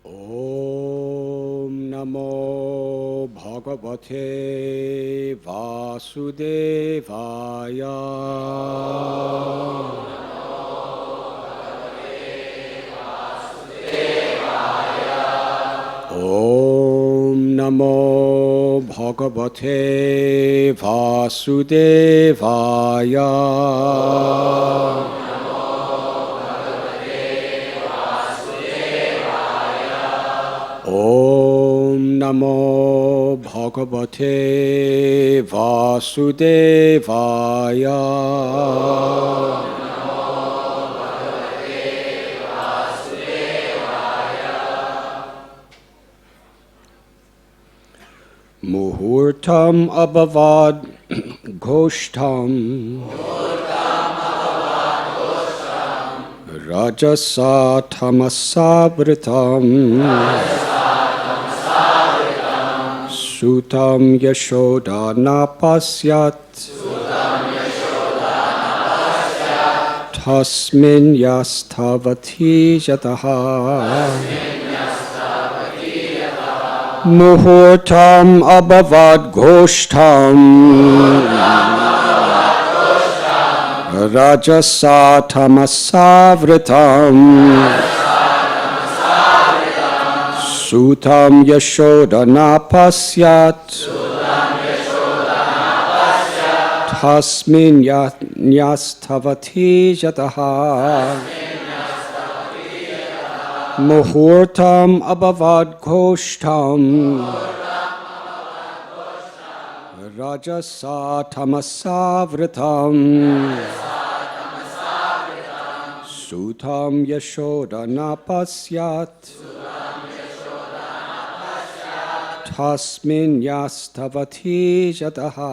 Om Namo Bhagavate Vasudevaya. Om Namo Bhagavate Vasudevaya. Om Namo Bhagavate Vasudevaya. Muhurtam abhavad goshtam rajasa tamasavritam Sutam Yashoda napasyat Tasmin yastavati yataha Muhurtam abhavad goshtam Rajasa tamasavritam Sutam Yashoda napasyat Tasmin yastavati yataha Muhurtam abhavad goshtam Rajasa tamasavritam Sutam Yashoda napasyat Tasmin yastavati yataha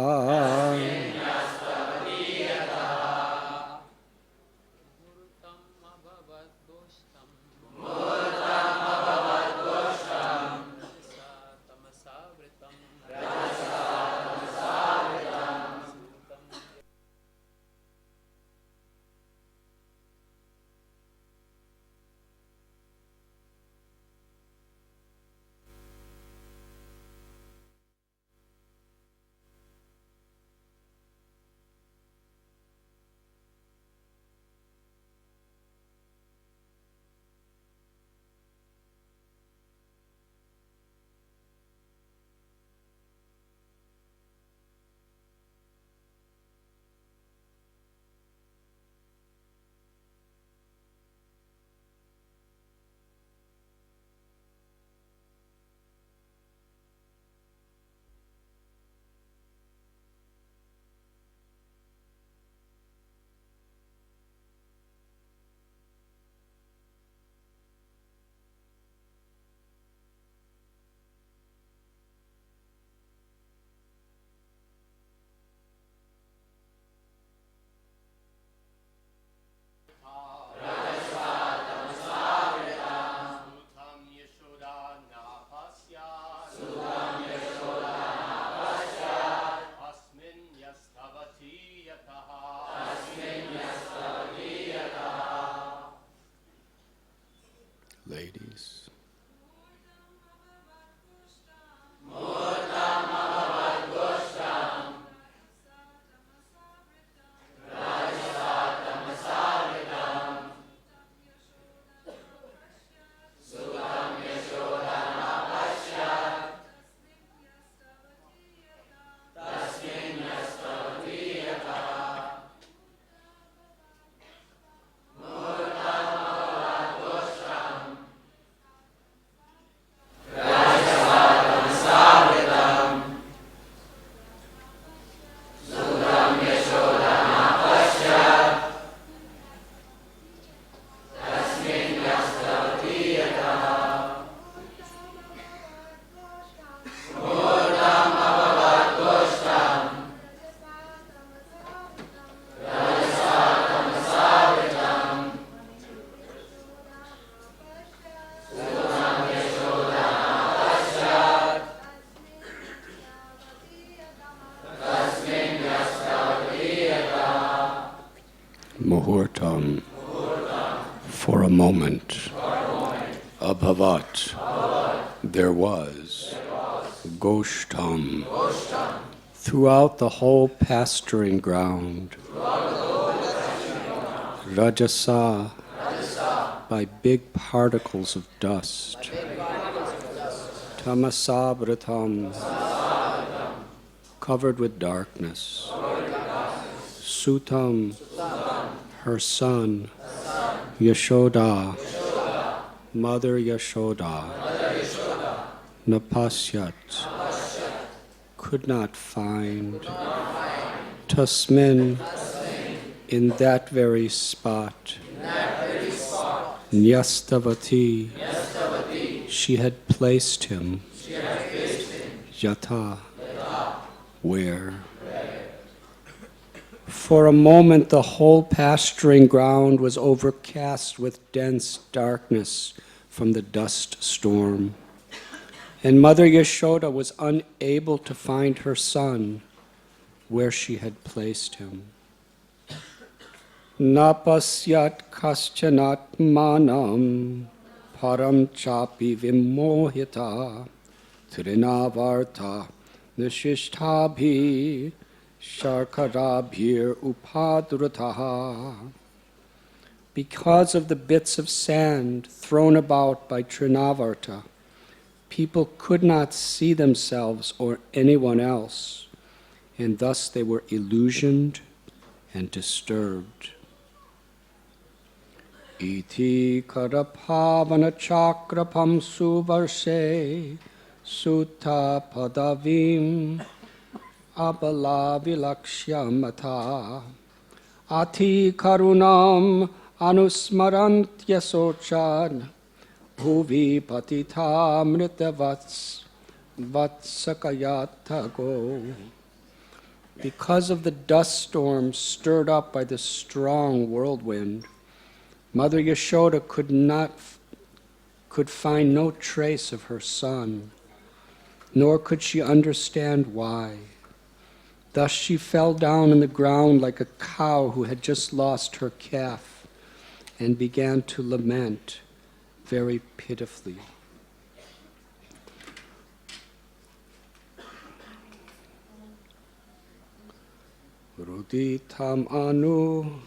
Ladies. Muhurtam, for a moment, Abhavat. There was. Goshtam. Throughout the whole pasturing ground. Rajasa. By big particles of dust. Tamasabratam. Covered with darkness. Sutam. Her son. Yashoda. Mother Yashoda. Napasyat. Could not find. Tasmin. In that very spot. Nyastavati. She had placed him. Yata. Where? For a moment the whole pasturing ground was overcast with dense darkness from the dust storm. And Mother Yashoda was unable to find her son where she had placed him. Napasyat kaschanat manam param chapi vimohita Trinavarta nishishtabhi sharkarabhir upadrutaha. Because of the bits of sand thrown about by Trinavarta, people could not see themselves or anyone else, and thus they were illusioned and disturbed. Iti karapavana chakrapam suvarshe sutta padavim abala vilakshyamata ati karunam anusmarantya sochan bhuvi patita mritavats vatsakayatago. Because of the dust storm stirred up by the strong whirlwind, Mother Yashoda could find no trace of her son, nor could she understand why. Thus she fell down on the ground like a cow who had just lost her calf and began to lament very pitifully. Ruditam anu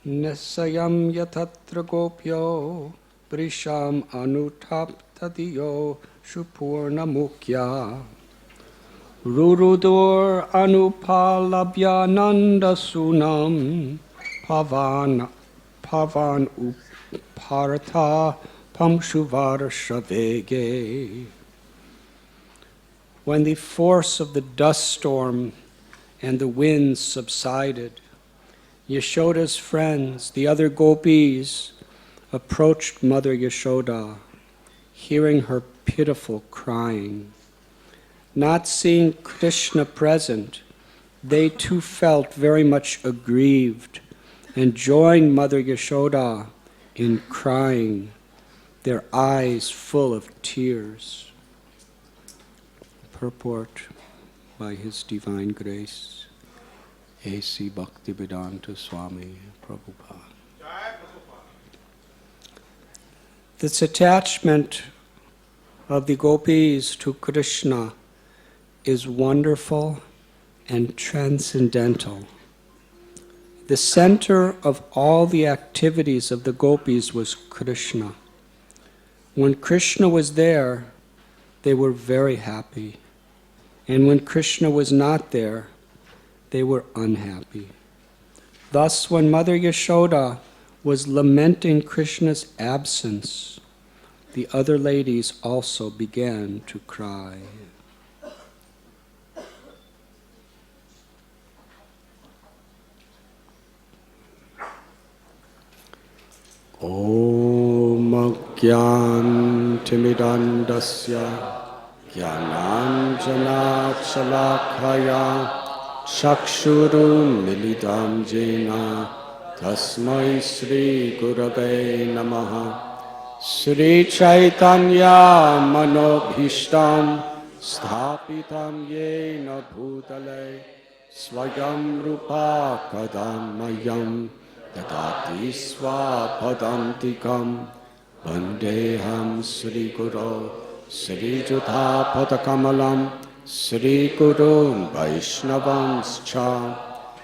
nesayam yatatra gopyo brisham anutaptadiyo shupurna mukya rurudur anupalabhyananda sunam pavan upartha pamshuvarshavege. When the force of the dust storm and the winds subsided, Yashoda's friends, the other gopis, approached Mother Yashoda, hearing her pitiful crying. Not seeing Krishna present, they too felt very much aggrieved and joined Mother Yashoda in crying, their eyes full of tears. Purport by His Divine Grace, A.C. Bhaktivedanta Swami Prabhupada. This attachment of the gopis to Krishna is wonderful and transcendental. The center of all the activities of the gopis was Krishna. When Krishna was there, they were very happy. And when Krishna was not there, they were unhappy. Thus, when Mother Yashoda was lamenting Krishna's absence, the other ladies also began to cry. Om Gyantimidandasya Gyananjana Chalakaya Chakshuru Milidam Jena Tasmai Sri Gurave Namaha Sri Chaitanya Manobhishtam Sthapitam Yena Bhutale Swayam Rupa Kadamayam Dadati Swapadantikam Vandeham Sri Guru Sri Jutha Padakamalam Sri Gurun Vaishnavanscha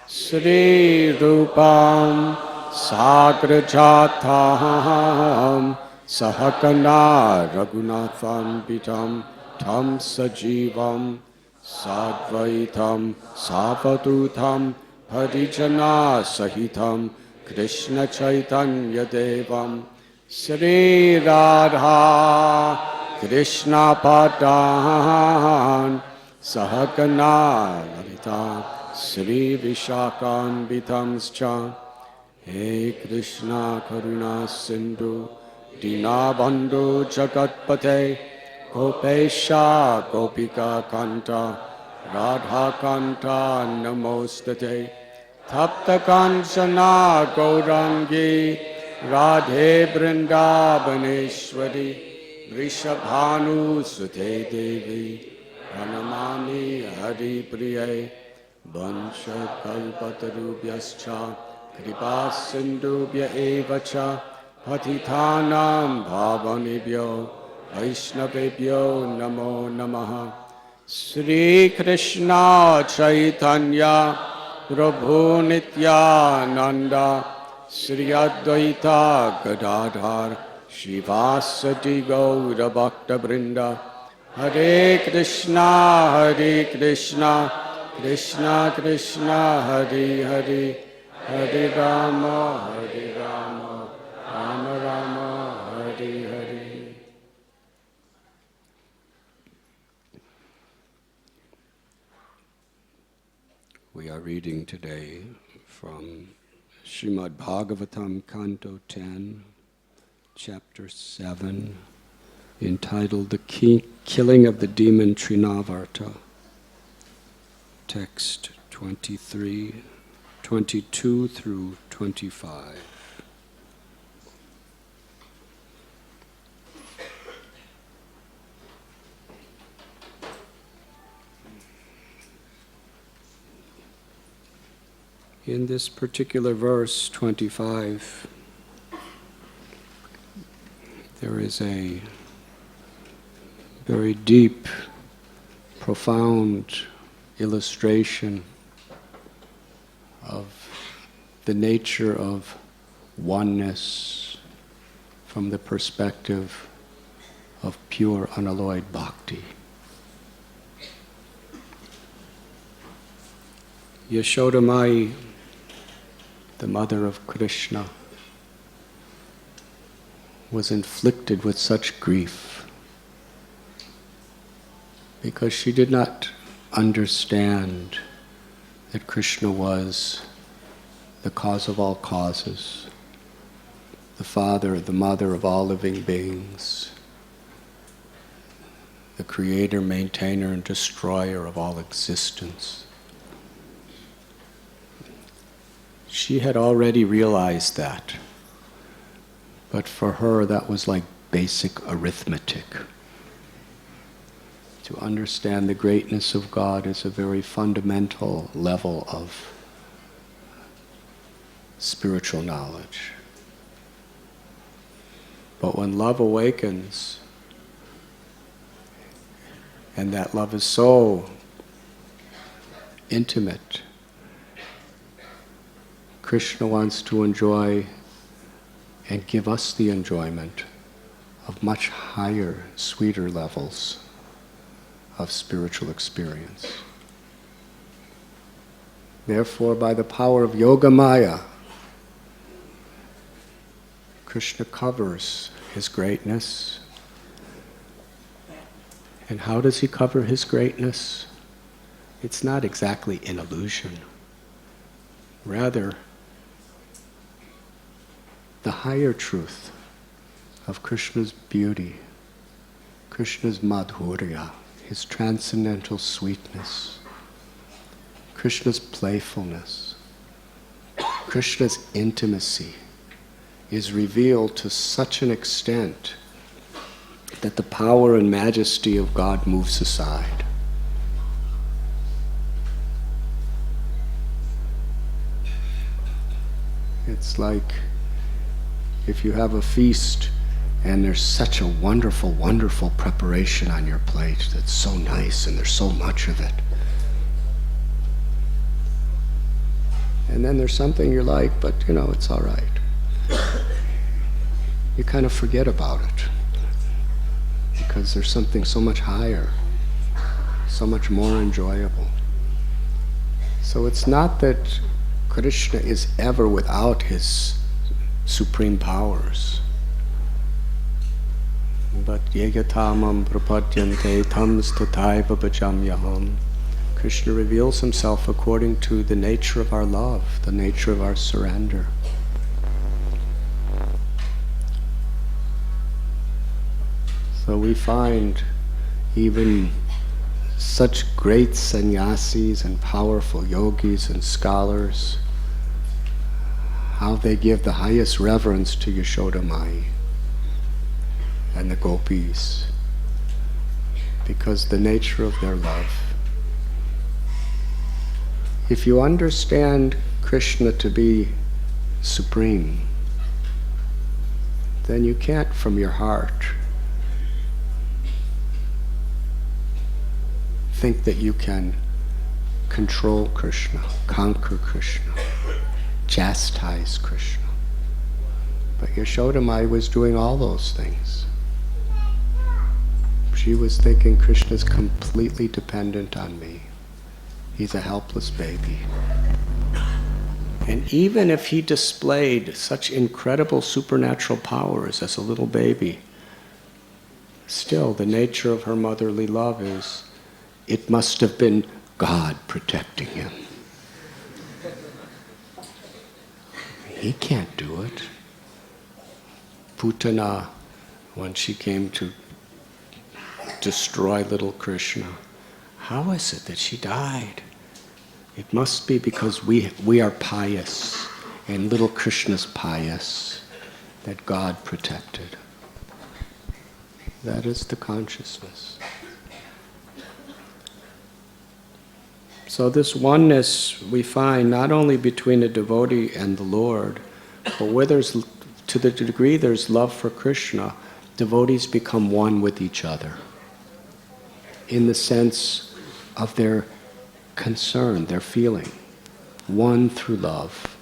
Sri Rupam Sagrajatham Sahakana Raghunatham Pitam Tam Sajivam Sadvaitam Savadutam Harijana Sahitam Krishna Chaitanya Devam Sri Radha Krishna Padan Sahagana Lalita Sri Vishakan Vitamscha He Krishna Karuna Sindhu Dinabandhu Jagatpate Gopesha Gopika Kanta Radha Kanta Namostate Tapta Kanchana Gaurangi Radhe Vrindavaneshwari Vrishabhanu Sute Devi Pranamami Hari Priye Vansha Kalpatarubhyascha Kripa Sindhubhya Evacha Patithanam Bhavanibhyo Vaishnavebhyo Namo Namaha Sri Krishna Chaitanya Prabhu Nityananda Sri Advaita Gadadhar Shivasati Gaura Bhakta Brinda Hare Krishna Krishna Krishna Hare Hare Hare Rama Rama Rama Hare Hare. We are reading today from Srimad Bhagavatam, Canto 10, Chapter 7, entitled The Killing of the Demon Trinavarta, text 22 through 25. In this particular verse, 25, there is a very deep, profound illustration of the nature of oneness from the perspective of pure unalloyed bhakti. Yashoda Mai, the mother of Krishna, was inflicted with such grief because she did not understand that Krishna was the cause of all causes, the father, the mother of all living beings, the creator, maintainer, and destroyer of all existence. She had already realized that, but for her that was like basic arithmetic. To understand the greatness of God is a very fundamental level of spiritual knowledge. But when love awakens, and that love is so intimate, Krishna wants to enjoy and give us the enjoyment of much higher, sweeter levels of spiritual experience. Therefore, by the power of Yoga Maya, Krishna covers his greatness. And how does he cover his greatness? It's not exactly an illusion. Rather, the higher truth of Krishna's beauty, Krishna's madhurya, his transcendental sweetness, Krishna's playfulness, Krishna's intimacy is revealed to such an extent that the power and majesty of God moves aside. It's like if you have a feast And there's such a wonderful, wonderful preparation on your plate that's so nice, and there's so much of it. And then there's something you like, but it's all right. You kind of forget about it because there's something so much higher, so much more enjoyable. So it's not that Krishna is ever without his supreme powers. But yegatamam prapadyante tam stataiva bhajamyaham. Krishna reveals himself according to the nature of our love, the nature of our surrender. So we find even such great sannyasis and powerful yogis and scholars, how they give the highest reverence to Yashoda Mai and the Gopis, because the nature of their love. If you understand Krishna to be supreme, then you can't from your heart think that you can control Krishna, conquer Krishna, chastise Krishna. But Yashoda Mai was doing all those things. She was thinking, Krishna's completely dependent on me. He's a helpless baby. And even if he displayed such incredible supernatural powers as a little baby, still the nature of her motherly love is, it must have been God protecting him. He can't do it. Putana, when she came to destroy little Krishna, how is it that she died? It must be because we are pious, and little Krishna's pious, that God protected. That is the consciousness. So this oneness we find not only between a devotee and the Lord, but where there's, to the degree there's love for Krishna, devotees become one with each other in the sense of their concern, their feeling, one through love.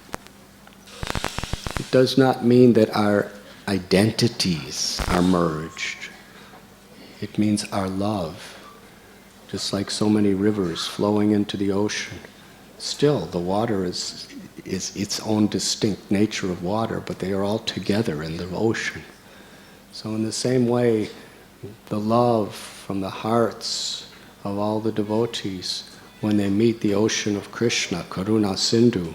It does not mean that our identities are merged. It means our love, just like so many rivers flowing into the ocean. Still, the water is its own distinct nature of water, but they are all together in the ocean. So in the same way, the love from the hearts of all the devotees, when they meet the ocean of Krishna, Karuna Sindhu,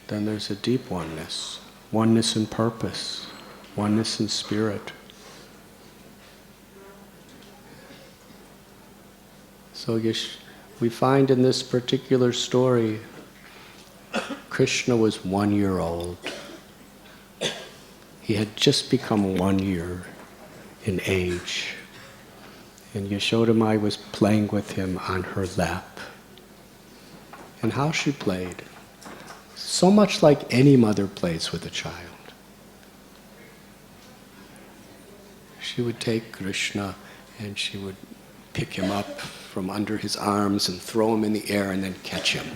then there's a deep oneness. Oneness in purpose, oneness in spirit. So we find in this particular story, Krishna was 1 year old. He had just become 1 year in age. And Yashoda Mai was playing with him on her lap. And how she played, so much like any mother plays with a child. She would take Krishna and she would pick him up from under his arms and throw him in the air and then catch him.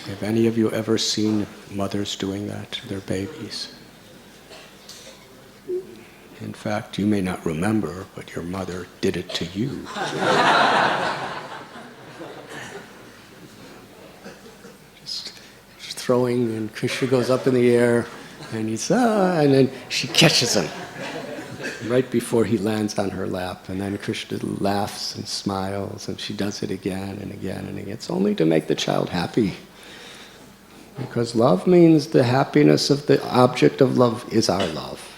Have any of you ever seen mothers doing that to their babies? In fact, you may not remember, but your mother did it to you. Just throwing, and Krishna goes up in the air, and he's, and then she catches him right before he lands on her lap. And then Krishna laughs and smiles, and she does it again and again and again. It's only to make the child happy. Because love means the happiness of the object of love is our love.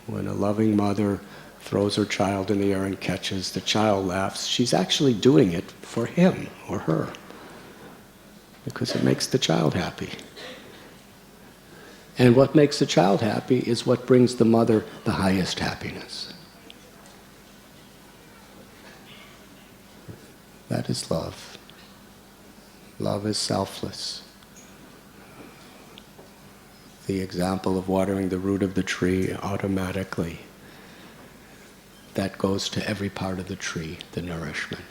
When a loving mother throws her child in the air and catches, the child laughs. She's actually doing it for him or her, because it makes the child happy. And what makes the child happy is what brings the mother the highest happiness. That is love. Love is selfless. The example of watering the root of the tree automatically, that goes to every part of the tree, the nourishment.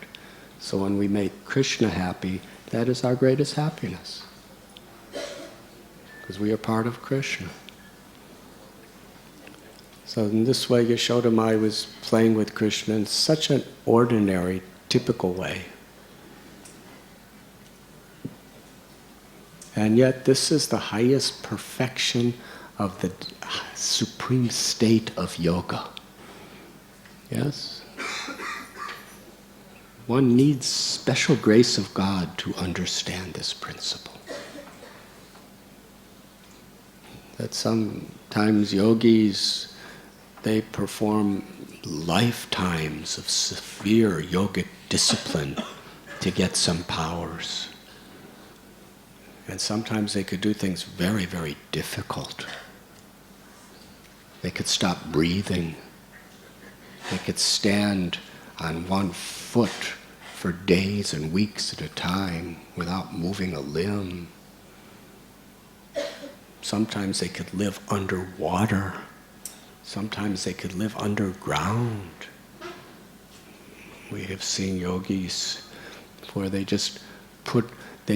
So when we make Krishna happy, that is our greatest happiness. Because we are part of Krishna. So in this way, Yashoda Mai was playing with Krishna in such an ordinary, typical way. And yet this is the highest perfection of the supreme state of yoga. Yes? One needs special grace of God to understand this principle. That sometimes yogis, they perform lifetimes of severe yogic discipline to get some powers. And sometimes they could do things very, very difficult. They could stop breathing. They could stand on one foot for days and weeks at a time without moving a limb. Sometimes they could live underwater. Sometimes they could live underground. We have seen yogis where they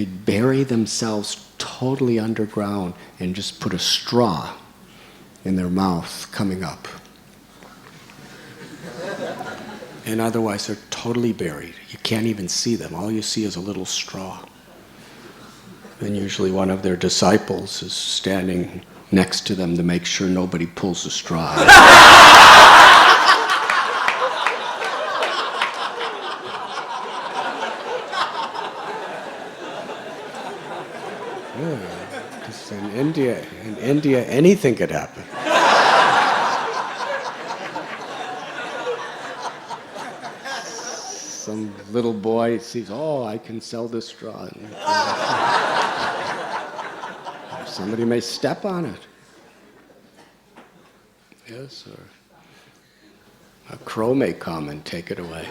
bury themselves totally underground and just put a straw in their mouth coming up. And otherwise they're totally buried. You can't even see them. All you see is a little straw. And usually one of their disciples is standing next to them to make sure nobody pulls the straw out. Because in India, anything could happen. Some little boy sees, oh, I can sell this straw. Somebody may step on it. Yes, or a crow may come and take it away.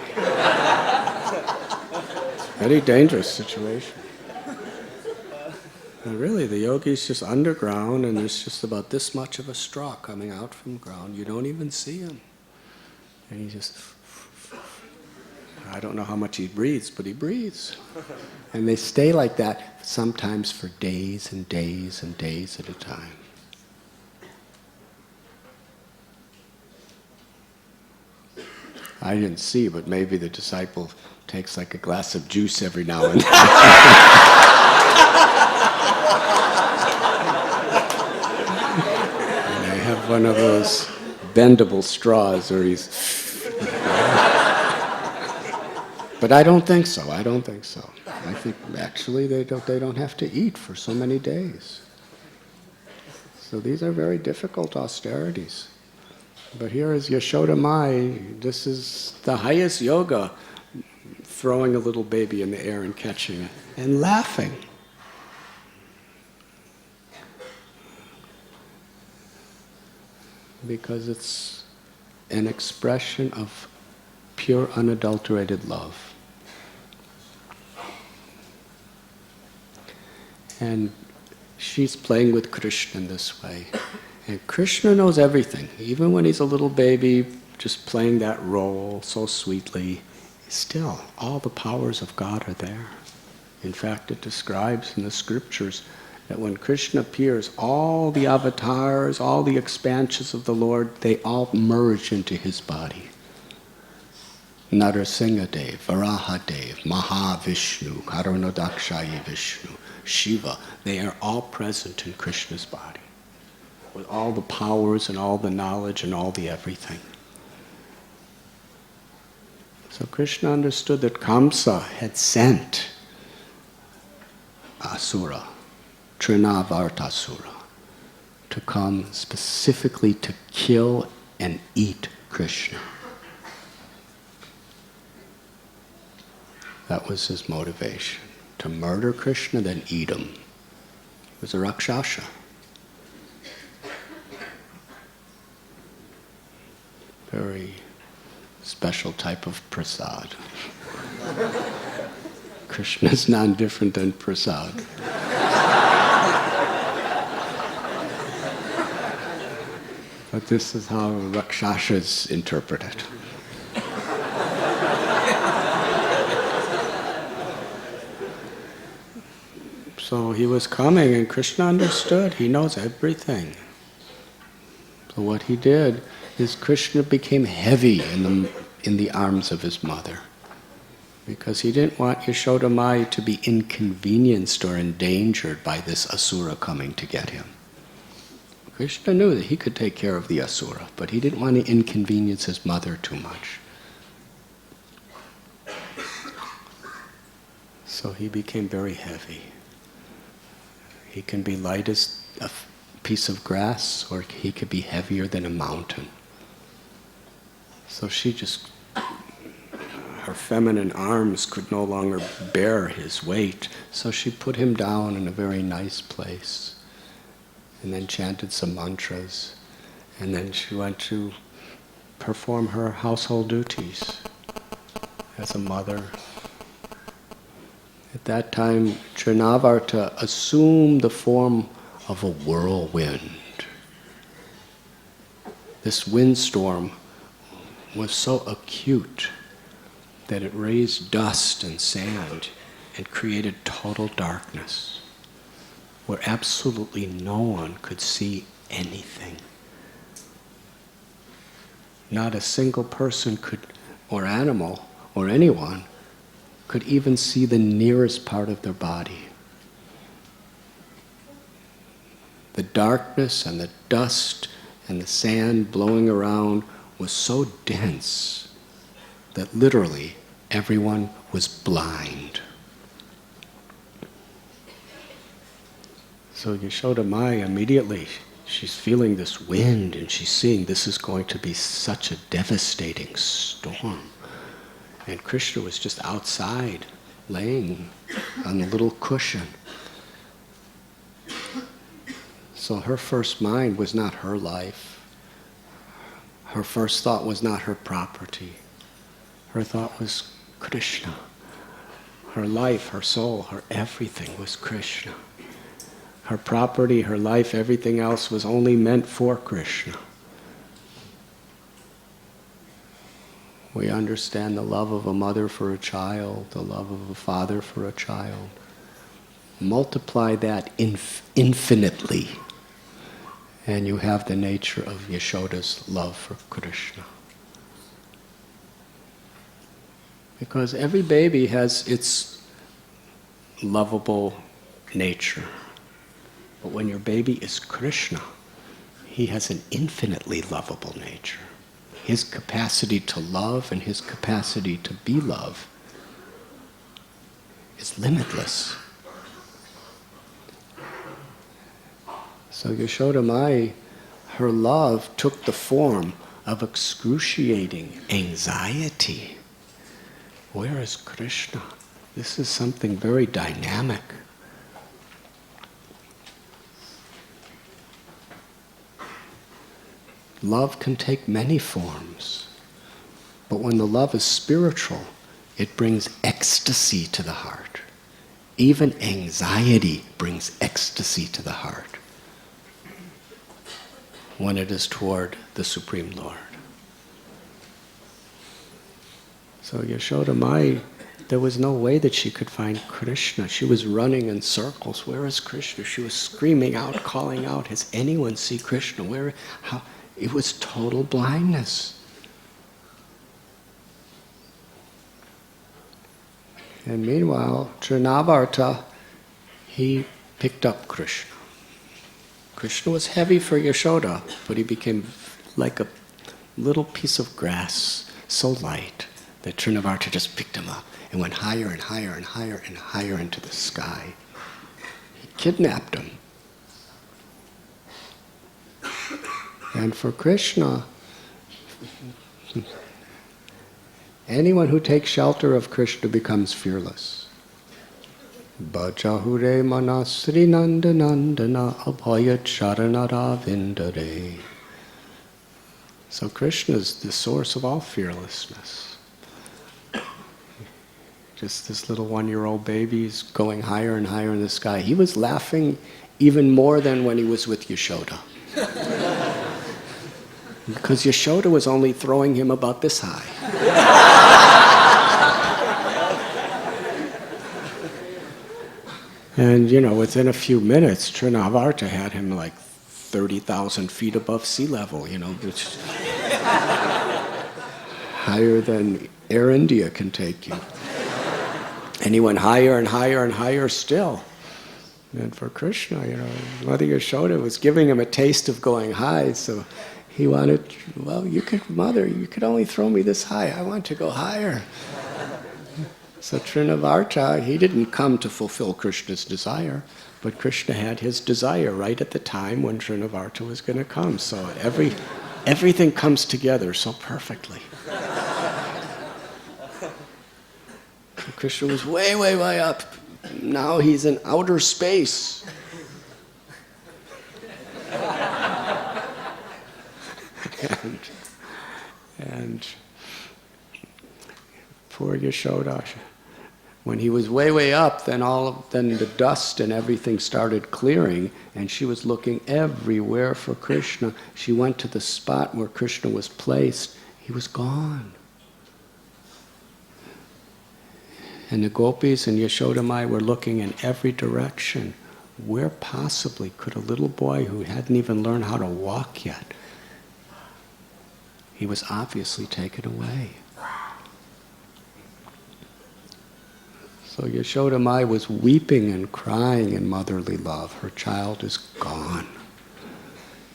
Very dangerous situation. And really, the yogi's just underground, and there's just about this much of a straw coming out from the ground. You don't even see him. And he just... I don't know how much he breathes, but he breathes. And they stay like that sometimes for days and days and days at a time. I didn't see, but maybe the disciple takes like a glass of juice every now and then. And I have one of those bendable straws where he's... But I don't think so. I think actually they don't have to eat for so many days. So these are very difficult austerities. But here is Yashoda Mai. This is the highest yoga, throwing a little baby in the air and catching it and laughing. Because it's an expression of pure, unadulterated love. And she's playing with Krishna in this way. And Krishna knows everything. Even when he's a little baby, just playing that role so sweetly, still, all the powers of God are there. In fact, it describes in the scriptures that when Krishna appears, all the avatars, all the expansions of the Lord, they all merge into his body. Narasimhadev, Varahadev, Mahavishnu, Karunodakshayi Vishnu, Shiva, they are all present in Krishna's body, with all the powers and all the knowledge and all the everything. So Krishna understood that Kamsa had sent Asura, Trinavarta Asura, to come specifically to kill and eat Krishna. That was his motivation, to murder Krishna, then eat him. He was a Rakshasa. Very special type of prasad. Krishna is non-different than prasad. But this is how Rakshasas interpret it. So he was coming and Krishna understood. He knows everything. So what he did is Krishna became heavy in the arms of his mother, because he didn't want Yashoda Mai to be inconvenienced or endangered by this asura coming to get him. Krishna knew that he could take care of the asura, but he didn't want to inconvenience his mother too much. So he became very heavy. He can be light as a piece of grass, or he could be heavier than a mountain. So her feminine arms could no longer bear his weight, so she put him down in a very nice place, and then chanted some mantras, and then she went to perform her household duties as a mother. At that time, Trinavarta assumed the form of a whirlwind. This windstorm was so acute that it raised dust and sand and created total darkness, where absolutely no one could see anything. Not a single person could, or animal, or anyone, could even see the nearest part of their body. The darkness and the dust and the sand blowing around was so dense that literally everyone was blind. So Yashoda Mai immediately, she's feeling this wind and she's seeing this is going to be such a devastating storm. And Krishna was just outside, laying on a little cushion. So her first mind was not her life. Her first thought was not her property. Her thought was Krishna. Her life, her soul, her everything was Krishna. Her property, her life, everything else was only meant for Krishna. We understand the love of a mother for a child, the love of a father for a child. Multiply that infinitely, and you have the nature of Yashoda's love for Krishna. Because every baby has its lovable nature. But when your baby is Krishna, he has an infinitely lovable nature. His capacity to love and his capacity to be love is limitless. So Yashoda Mai, her love took the form of excruciating anxiety. Where is Krishna? This is something very dynamic. Love can take many forms, but when the love is spiritual, it brings ecstasy to the heart. Even anxiety brings ecstasy to the heart when it is toward the Supreme Lord. So Yashoda Mai, there was no way that she could find Krishna. She was running in circles. Where is Krishna? She was screaming out, calling out, has anyone see Krishna? Where? How? It was total blindness. And meanwhile, Trinavarta, he picked up Krishna. Krishna was heavy for Yashoda, but he became like a little piece of grass, so light that Trinavarta just picked him up and went higher and higher and higher and higher into the sky. He kidnapped him. And for Krishna, anyone who takes shelter of Krishna becomes fearless. Bhajahure manasri nandanandana abhaya charanara vindare. So Krishna is the source of all fearlessness. just this little 1-year-old baby is going higher and higher in the sky. He was laughing even more than when he was with Yashoda. Because Yashoda was only throwing him about this high. And within a few minutes, Trinavarta had him like 30,000 feet above sea level, which higher than Air India can take you. And he went higher and higher and higher still. And for Krishna, Mother Yashoda was giving him a taste of going high, so he wanted, Mother, you could only throw me this high. I want to go higher. So Trinavarta, he didn't come to fulfill Krishna's desire, but Krishna had his desire right at the time when Trinavarta was going to come. So everything comes together so perfectly. Krishna was way, way, way up. Now he's in outer space. and poor Yashoda, when he was way, way up, then the dust and everything started clearing, and she was looking everywhere for Krishna. She went to the spot where Krishna was placed. He was gone. And the Gopis and Yashoda Mai were looking in every direction. Where possibly could a little boy who hadn't even learned how to walk yet, he was obviously taken away. So Yashoda Mai was weeping and crying in motherly love. Her child is gone.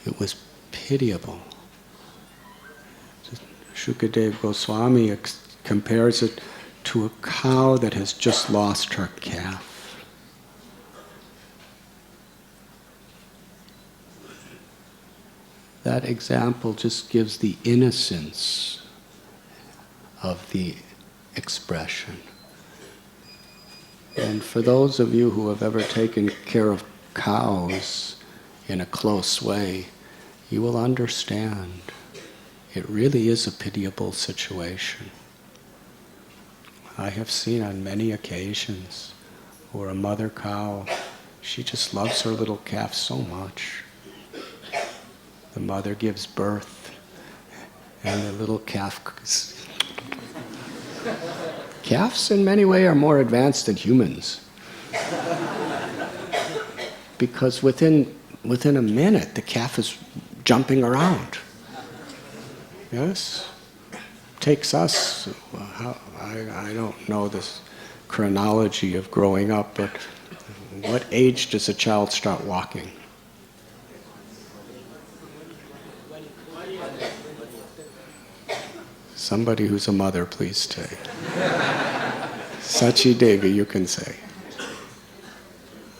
It was pitiable. Shukadeva Goswami compares it to a cow that has just lost her calf. That example just gives the innocence of the expression. And for those of you who have ever taken care of cows in a close way, you will understand it really is a pitiable situation. I have seen on many occasions where a mother cow, she just loves her little calf so much. The mother gives birth, and the little calf... Calves in many ways are more advanced than humans. Because within a minute, the calf is jumping around. Yes? Takes us, I don't know this chronology of growing up, but what age does a child start walking? Somebody who's a mother, please say. Sachi Devi, you can say.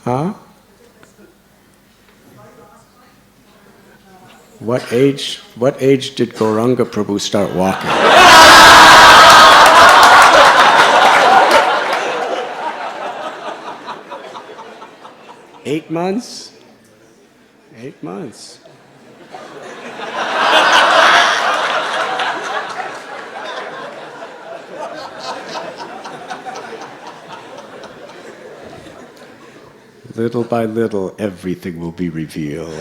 Huh? What age did Gauranga Prabhu start walking? 8 months? 8 months. Little by little, everything will be revealed.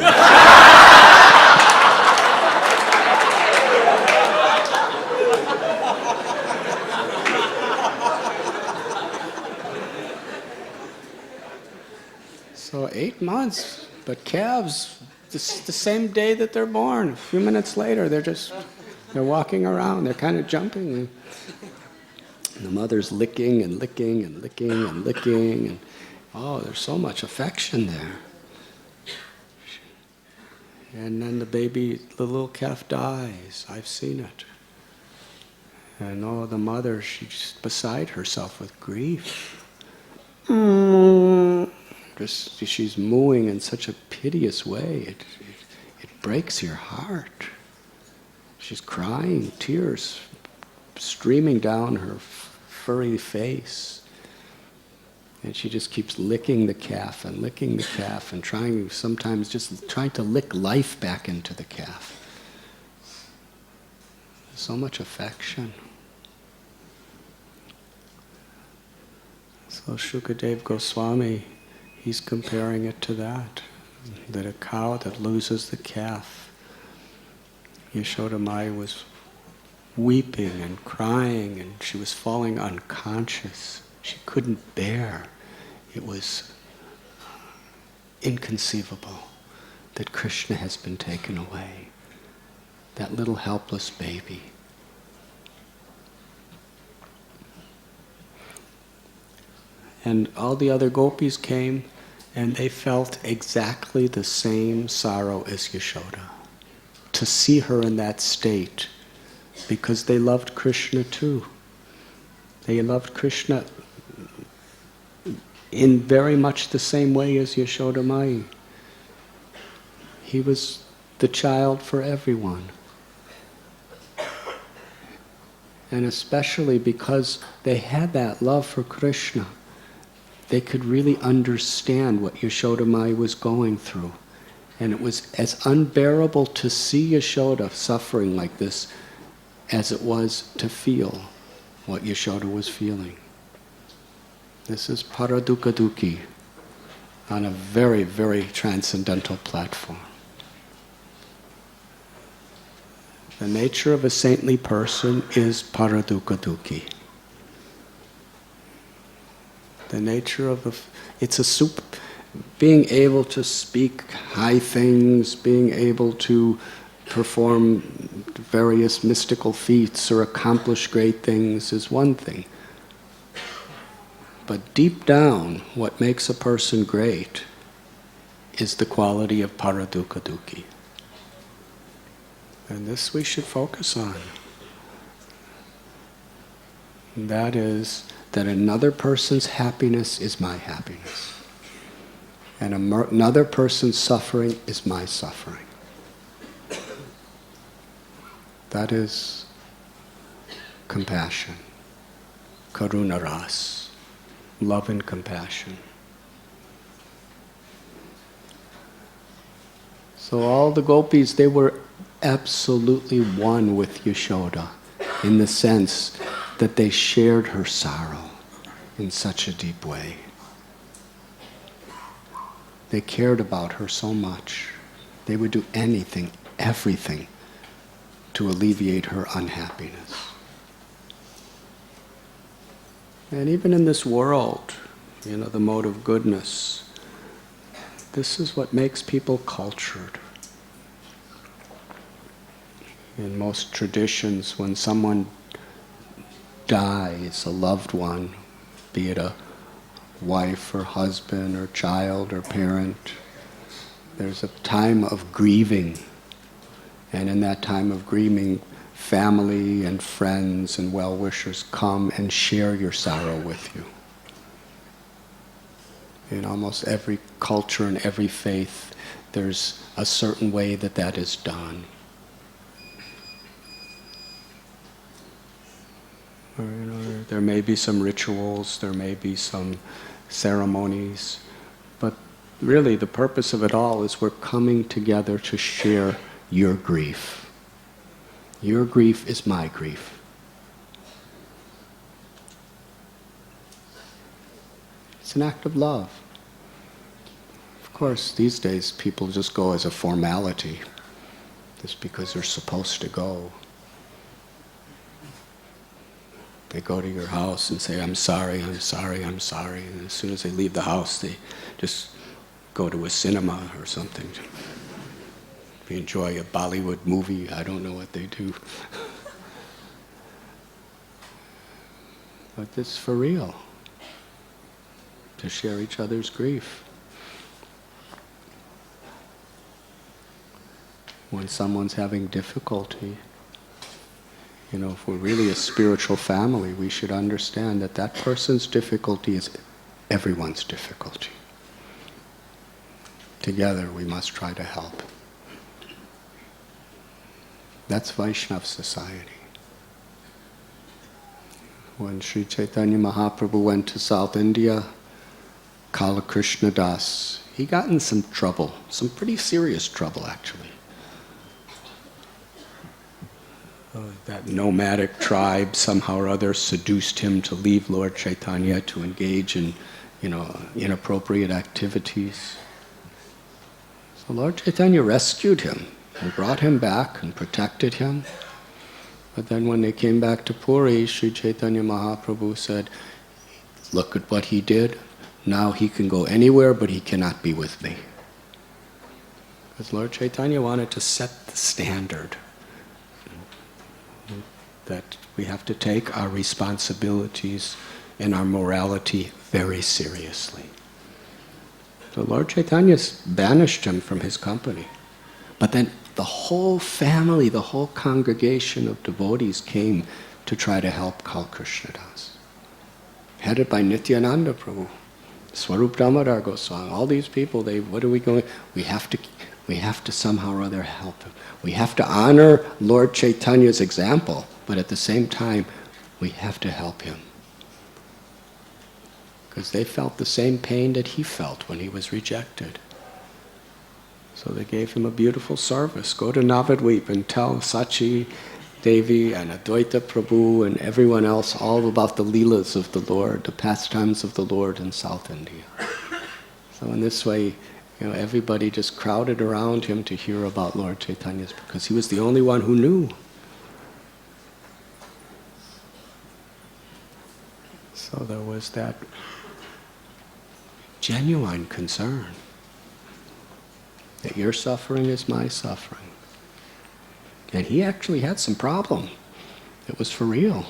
So 8 months, but calves, the same day that they're born, a few minutes later, they're walking around, they're kind of jumping. And the mother's licking and licking and licking and licking, and oh, there's so much affection there. And then the little calf dies. I've seen it. And oh, the mother, she's beside herself with grief. She's mooing in such a piteous way. It breaks your heart. She's crying, tears streaming down her furry face. And she just keeps licking the calf and sometimes just trying to lick life back into the calf. So much affection. So Shukadev Goswami, he's comparing it to that a cow that loses the calf. Yashoda Maya was weeping and crying, and she was falling unconscious. She couldn't bear. It was inconceivable that Krishna has been taken away. That little helpless baby. And all the other gopis came, and they felt exactly the same sorrow as Yashoda. To see her in that state, because they loved Krishna too. They loved Krishna in very much the same way as Yashoda Mai. He was the child for everyone. And especially because they had that love for Krishna, they could really understand what Yashoda Mai was going through. And it was as unbearable to see Yashoda suffering like this as it was to feel what Yashoda was feeling. This is Paradukkha Dukhi on a very, very transcendental platform. The nature of a saintly person is Paradukkha Dukhi. The nature of being able to speak high things, being able to perform various mystical feats or accomplish great things is one thing. But deep down, what makes a person great is the quality of Paradukkha Dukhi. And this we should focus on. And that is that another person's happiness is my happiness. And another person's suffering is my suffering. That is compassion, karuna ras, love and compassion. So all the gopis, they were absolutely one with Yashoda in the sense that they shared her sorrow in such a deep way. They cared about her so much. They would do anything, everything, to alleviate her unhappiness. And even in this world, the mode of goodness, this is what makes people cultured. In most traditions, when someone dies, a loved one, be it a wife or husband or child or parent, there's a time of grieving. And in that time of grieving, family and friends and well-wishers come and share your sorrow with you. In almost every culture and every faith, there's a certain way that is done. Or, there may be some rituals, there may be some ceremonies, but really the purpose of it all is we're coming together to share your grief. Your grief is my grief. It's an act of love. Of course, these days people just go as a formality, just because they're supposed to go. They go to your house and say, I'm sorry, I'm sorry, I'm sorry. And as soon as they leave the house, they just go to a cinema or something. They enjoy a Bollywood movie. I don't know what they do. But it's for real. To share each other's grief. When someone's having difficulty, if we're really a spiritual family, we should understand that that person's difficulty is everyone's difficulty. Together we must try to help. That's Vaishnava society. When Sri Chaitanya Mahaprabhu went to South India, Kala Krishna Das, he got in some trouble, some pretty serious trouble actually. that nomadic tribe somehow or other seduced him to leave Lord Chaitanya to engage in, inappropriate activities. So Lord Chaitanya rescued him and brought him back and protected him. But then when they came back to Puri, Sri Chaitanya Mahaprabhu said, look at what he did. Now he can go anywhere, but he cannot be with me. Because Lord Chaitanya wanted to set the standard that we have to take our responsibilities and our morality very seriously. So Lord Chaitanya banished him from his company. But then the whole family, the whole congregation of devotees came to try to help Kal Krishnadas. Headed by Nityananda Prabhu, Swarup Damodar Goswami, all these people, what are we going? We have to somehow or other help him. We have to honor Lord Chaitanya's example, but at the same time, we have to help him. Because they felt the same pain that he felt when he was rejected. So they gave him a beautiful service. Go to Navadvip and tell Sachi Devi and Advaita Prabhu and everyone else all about the leelas of the Lord, the pastimes of the Lord in South India. So in this way, everybody just crowded around him to hear about Lord Chaitanya's, because he was the only one who knew. So there was that genuine concern that your suffering is my suffering. And he actually had some problem. It was for real.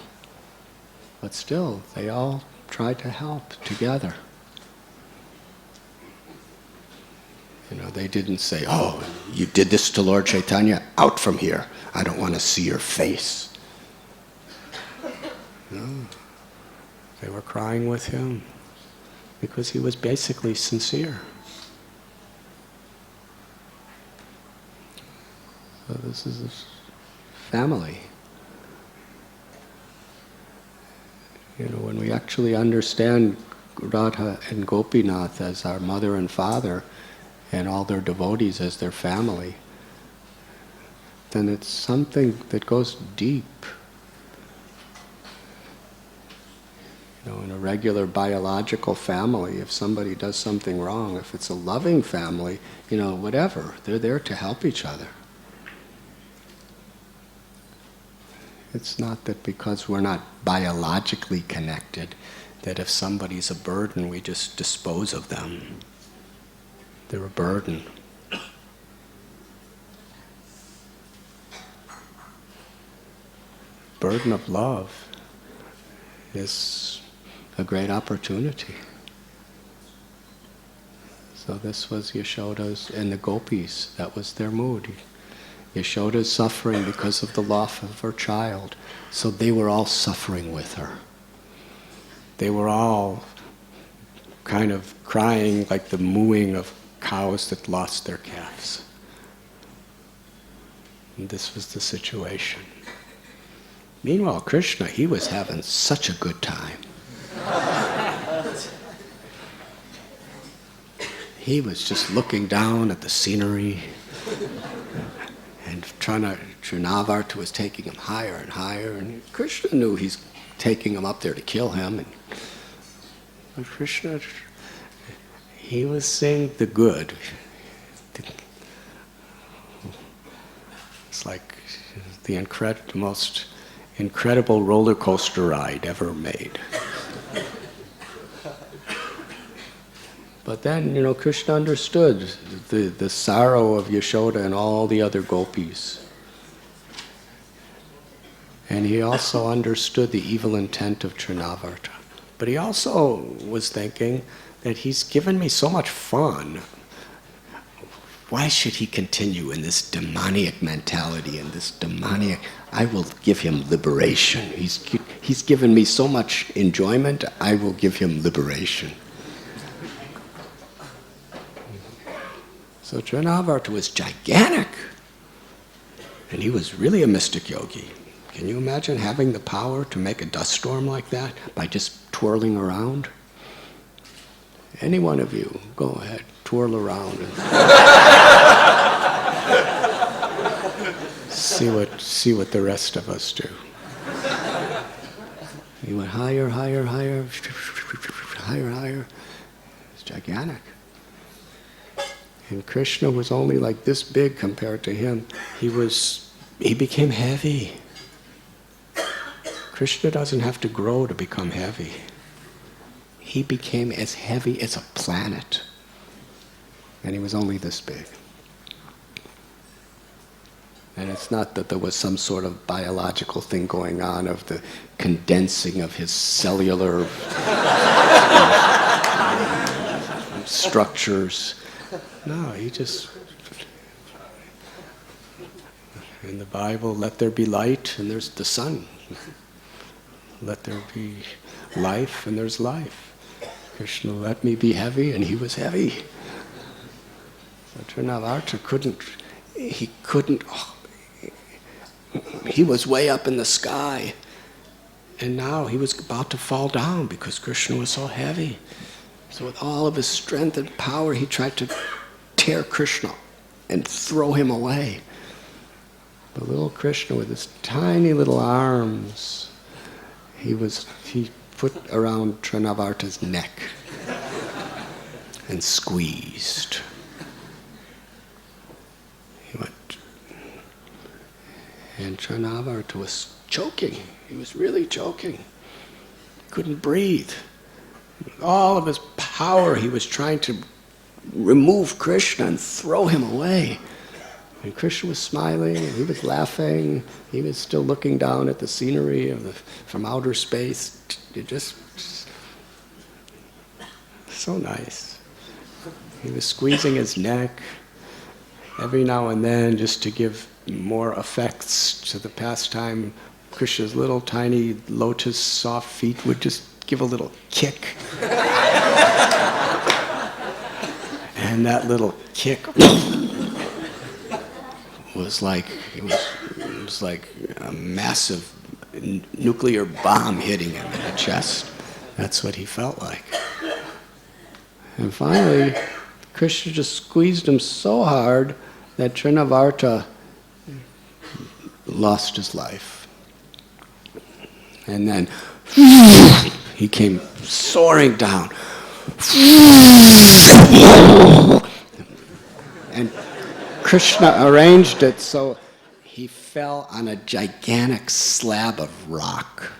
But still, they all tried to help together. They didn't say, oh, you did this to Lord Chaitanya, out from here. I don't want to see your face. No. They were crying with him because he was basically sincere. So this is a family. When we actually understand Radha and Gopinath as our mother and father, and all their devotees as their family, then it's something that goes deep. In a regular biological family, if somebody does something wrong, if it's a loving family, whatever, they're there to help each other. It's not that because we're not biologically connected, that if somebody's a burden, we just dispose of them. They're a burden. Burden of love is a great opportunity. So this was Yashoda's and the Gopis. That was their mood. Yashoda's suffering because of the loss of her child. So they were all suffering with her. They were all kind of crying like the mooing of cows that lost their calves. And this was the situation. Meanwhile, Krishna, he was having such a good time. He was just looking down at the scenery and Trinavarta was taking him higher and higher, and Krishna knew he's taking him up there to kill him. But Krishna, he was seeing the good. It's like the most incredible roller coaster ride ever made. But then, Krishna understood the sorrow of Yashoda and all the other gopis. And he also understood the evil intent of Trinavarta. But he also was thinking that he's given me so much fun. Why should he continue in this demoniac mentality and this demoniac? I will give him liberation. He's given me so much enjoyment, I will give him liberation. So Trinavarta was gigantic. And he was really a mystic yogi. Can you imagine having the power to make a dust storm like that by just twirling around? Any one of you, go ahead, twirl around. See what the rest of us do. He went higher, higher, higher, higher, higher. It's gigantic. And Krishna was only like this big compared to him. He became heavy. Krishna doesn't have to grow to become heavy. He became as heavy as a planet. And he was only this big. And it's not that there was some sort of biological thing going on of the condensing of his cellular structures. No, he just... In the Bible, let there be light, and there's the sun. Let there be life, and there's life. Krishna let me be heavy, and he was heavy. So Trinavarta he was way up in the sky, and now he was about to fall down because Krishna was so heavy. So with all of his strength and power, he tried to tear Krishna and throw him away. The little Krishna with his tiny little arms, he put around Trinavarta's neck and squeezed. He went, and Trinavarta was choking. He was really choking. He couldn't breathe. With all of his power, he was trying to remove Krishna and throw him away. And Krishna was smiling, and he was laughing. He was still looking down at the scenery from outer space. It just so nice. He was squeezing his neck every now and then just to give more effects to the pastime. Krishna's little tiny lotus soft feet would just give a little kick. And that little kick was like a massive nuclear bomb hitting him in the chest. That's what he felt like. And finally, Krishna just squeezed him so hard that Trinavarta lost his life. And then he came soaring down. And Krishna arranged it so he fell on a gigantic slab of rock.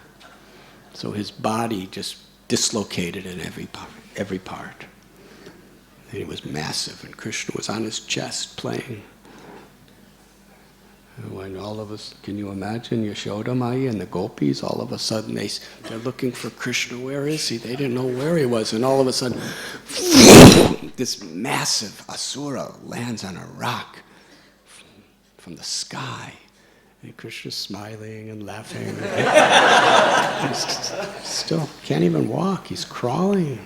So his body just dislocated in every part. And he was massive, and Krishna was on his chest playing. And when all of us, can you imagine Yashoda Maya and the Gopis, all of a sudden they're looking for Krishna, where is he? They didn't know where he was, and all of a sudden, this massive asura lands on a rock from the sky. And Krishna's smiling and laughing. He's still can't even walk, he's crawling.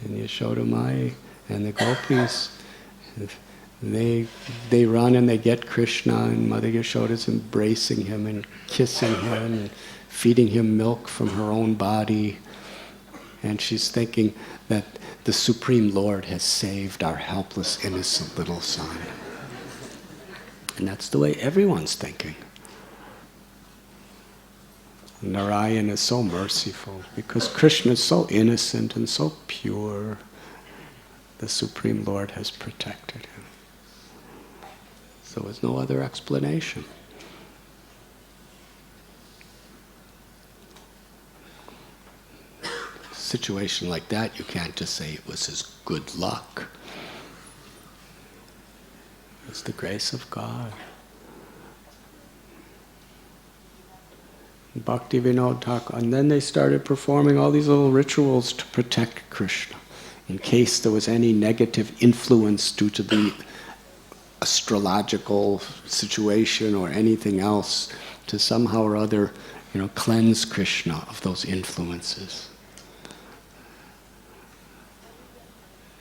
And Yashoda Mai and the Gopis, they run and they get Krishna, and Mother Yashoda's embracing him and kissing him and feeding him milk from her own body. And she's thinking that the Supreme Lord has saved our helpless, innocent little son. And that's the way everyone's thinking. Narayan is so merciful because Krishna is so innocent and so pure. The Supreme Lord has protected him. So there's no other explanation. Situation like that, you can't just say it was his good luck. It's the grace of God. Bhakti Vinod Thakur, and then they started performing all these little rituals to protect Krishna in case there was any negative influence due to the astrological situation or anything else, to somehow or other, cleanse Krishna of those influences.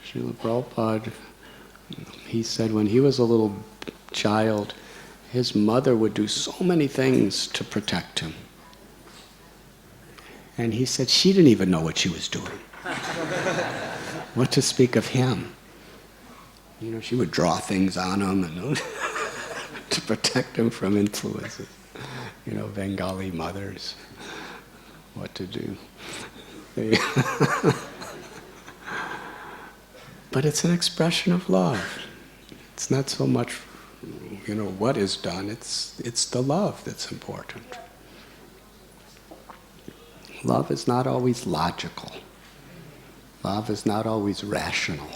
Srila Prabhupada, he said when he was a little child, his mother would do so many things to protect him. And he said she didn't even know what she was doing. What to speak of him? She would draw things on him and to protect him from influences. Bengali mothers, what to do. But it's an expression of love. It's not so much, what is done. It's the love that's important. Love is not always logical. Love is not always rational.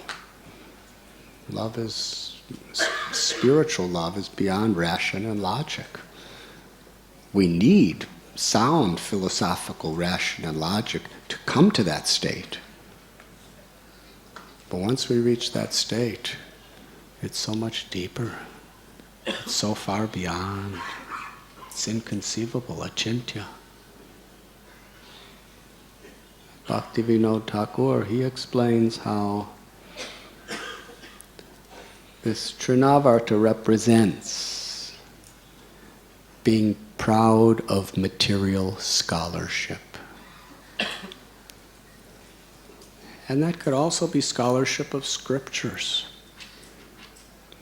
Love is, spiritual love is beyond ration and logic. We need sound philosophical ration and logic to come to that state. But once we reach that state, it's so much deeper. It's so far beyond. It's inconceivable, achintya. Bhaktivinoda Thakur, he explains how this Trinavarta represents being proud of material scholarship. And that could also be scholarship of scriptures.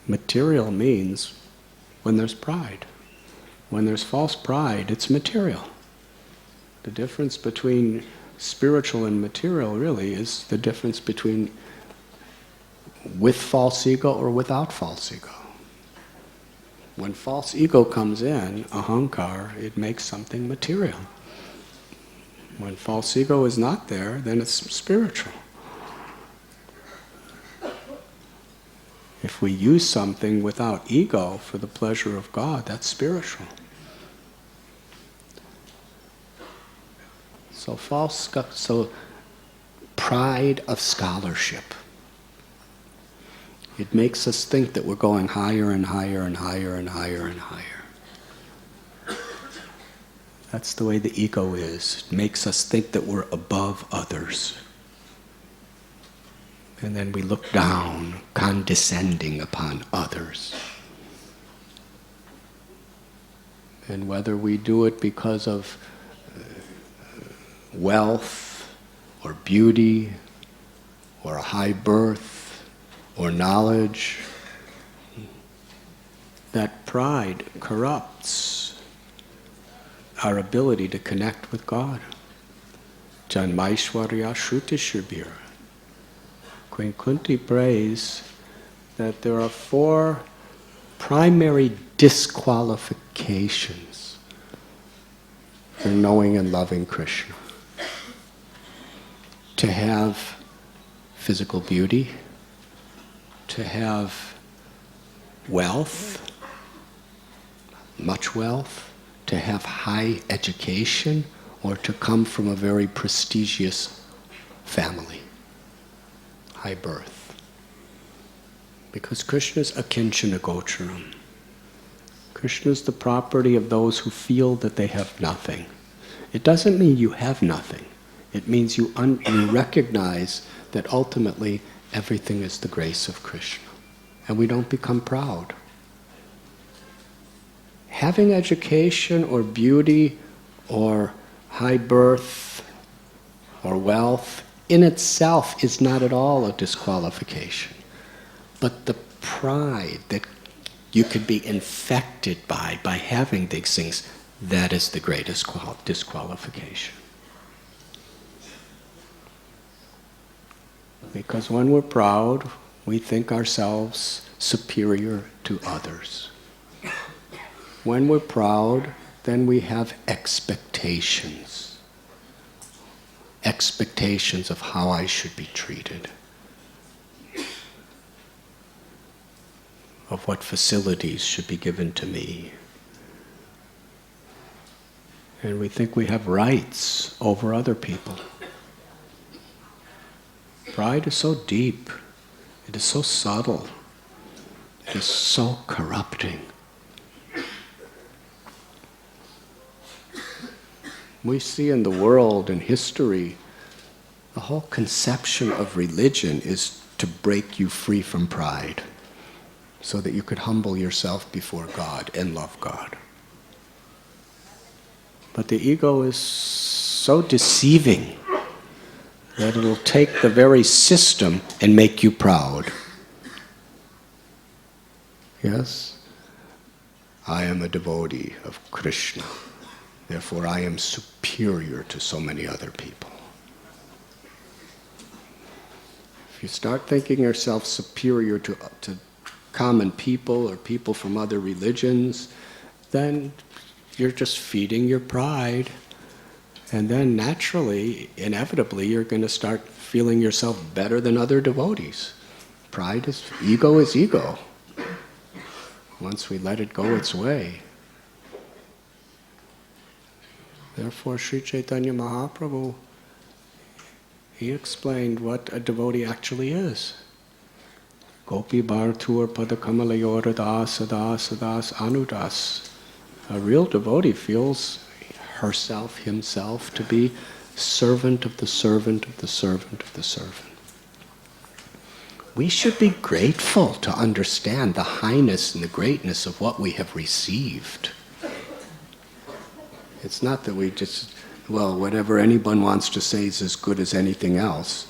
Material means when there's pride. When there's false pride, it's material. The difference between spiritual and material really is the difference between with false ego or without false ego. When false ego comes in, ahankar, it makes something material. When false ego is not there, then it's spiritual. If we use something without ego for the pleasure of God, that's spiritual. So pride of scholarship. It makes us think that we're going higher and higher and higher and higher and higher. That's the way the ego is. It makes us think that we're above others. And then we look down, condescending upon others. And whether we do it because of wealth, or beauty, or a high birth, or knowledge, that pride corrupts our ability to connect with God. Janmaishwarya Shrutishubhir. Queen Kunti prays that there are 4 primary disqualifications for knowing and loving Krishna. To have physical beauty, to have wealth, much wealth, to have high education, or to come from a very prestigious family, high birth. Because Krishna's akinchana gocharam. Krishna's the property of those who feel that they have nothing. It doesn't mean you have nothing. It means you recognize that ultimately everything is the grace of Krishna. And we don't become proud. Having education or beauty or high birth or wealth in itself is not at all a disqualification. But the pride that you could be infected by having these things, that is the greatest disqualification. Because when we're proud, we think ourselves superior to others. When we're proud, then we have expectations. Expectations of how I should be treated. Of what facilities should be given to me. And we think we have rights over other people. Pride is so deep, it is so subtle, it is so corrupting. We see in the world, in history, the whole conception of religion is to break you free from pride, so that you could humble yourself before God and love God. But the ego is so deceiving that it'll take the very system and make you proud. Yes? I am a devotee of Krishna. Therefore, I am superior to so many other people. If you start thinking yourself superior to common people or people from other religions, then you're just feeding your pride. And then naturally, inevitably, you're going to start feeling yourself better than other devotees. Ego is ego. Once we let it go its way. Therefore, Sri Chaitanya Mahaprabhu, he explained what a devotee actually is. Gopi Bhartur Padakamalayora das das das anudas. A real devotee feels herself, himself, to be servant of the servant of the servant of the servant. We should be grateful to understand the highness and the greatness of what we have received. It's not that we just, whatever anyone wants to say is as good as anything else.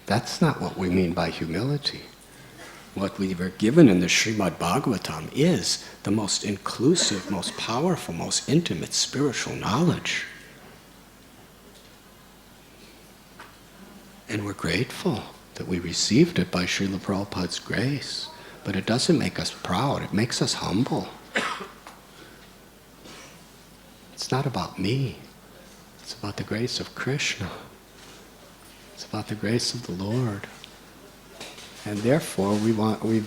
That's not what we mean by humility. What we were given in the Srimad Bhagavatam is the most inclusive, most powerful, most intimate spiritual knowledge. And we're grateful that we received it by Srila Prabhupada's grace. But it doesn't make us proud, it makes us humble. It's not about me. It's about the grace of Krishna. It's about the grace of the Lord. And therefore,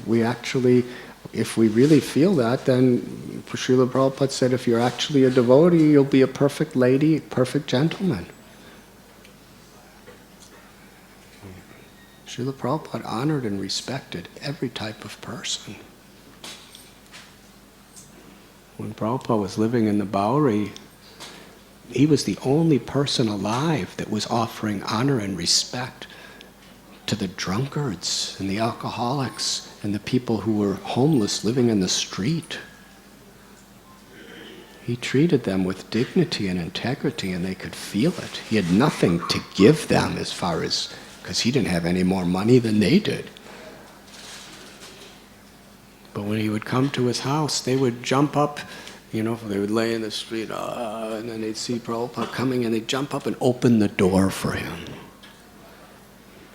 we actually, if we really feel that, then Srila Prabhupada said, if you're actually a devotee, you'll be a perfect lady, perfect gentleman. Srila Prabhupada honored and respected every type of person. When Prabhupada was living in the Bowery, he was the only person alive that was offering honor and respect to the drunkards and the alcoholics and the people who were homeless living in the street. He treated them with dignity and integrity, and they could feel it. He had nothing to give them as far as, because he didn't have any more money than they did. But when he would come to his house, they would jump up, they would lay in the street, and then they'd see Prabhupada coming, and they'd jump up and open the door for him.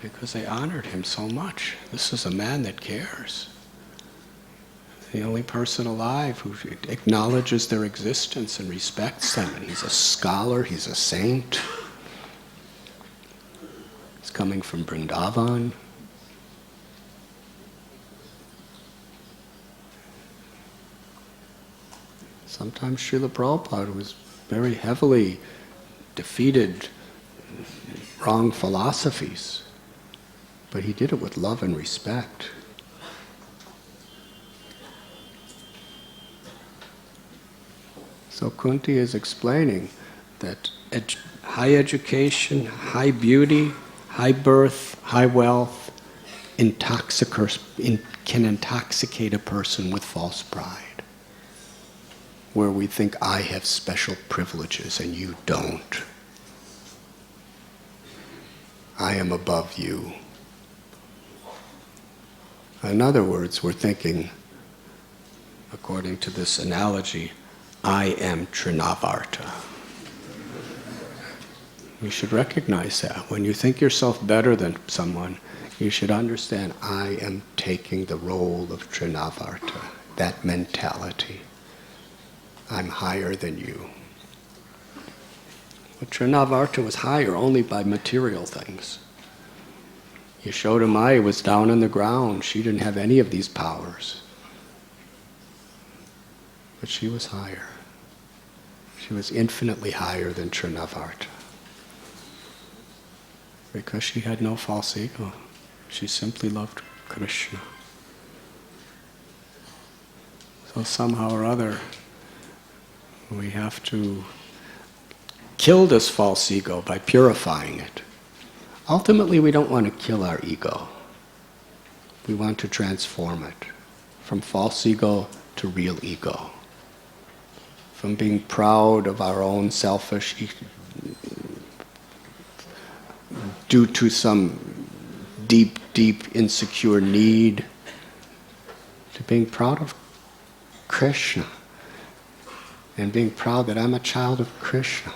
Because they honored him so much. This is a man that cares. The only person alive who acknowledges their existence and respects them. And he's a scholar, he's a saint. He's coming from Vrindavan. Sometimes Srila Prabhupada was very heavily defeated wrong philosophies. But he did it with love and respect. So Kunti is explaining that high education, high beauty, high birth, high wealth can intoxicate a person with false pride, where we think I have special privileges and you don't. I am above you. In other words, we're thinking, according to this analogy, I am Trinavarta. You should recognize that. When you think yourself better than someone, you should understand, I am taking the role of Trinavarta, that mentality. I'm higher than you. But Trinavarta was higher only by material things. Yashoda Maya was down on the ground. She didn't have any of these powers. But she was higher. She was infinitely higher than Trinavarta. Because she had no false ego. She simply loved Krishna. So somehow or other, we have to kill this false ego by purifying it. Ultimately, we don't want to kill our ego. We want to transform it from false ego to real ego. From being proud of our own selfish due to some deep, deep insecure need, to being proud of Krishna and being proud that I'm a child of Krishna.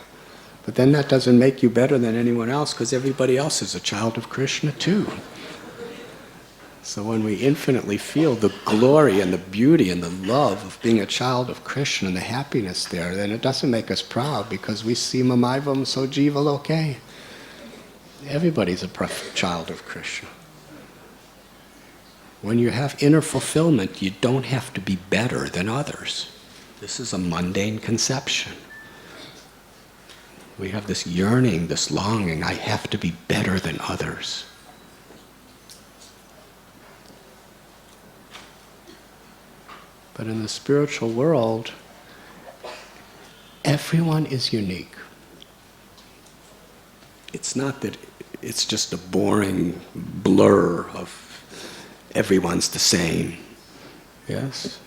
But then that doesn't make you better than anyone else, because everybody else is a child of Krishna too. So when we infinitely feel the glory and the beauty and the love of being a child of Krishna and the happiness there, then it doesn't make us proud, because we see mamaivam so jiva loke. Everybody's a child of Krishna. When you have inner fulfillment, you don't have to be better than others. This is a mundane conception. We have this yearning, this longing, I have to be better than others. But in the spiritual world, everyone is unique. It's not that it's just a boring blur of everyone's the same. Yes?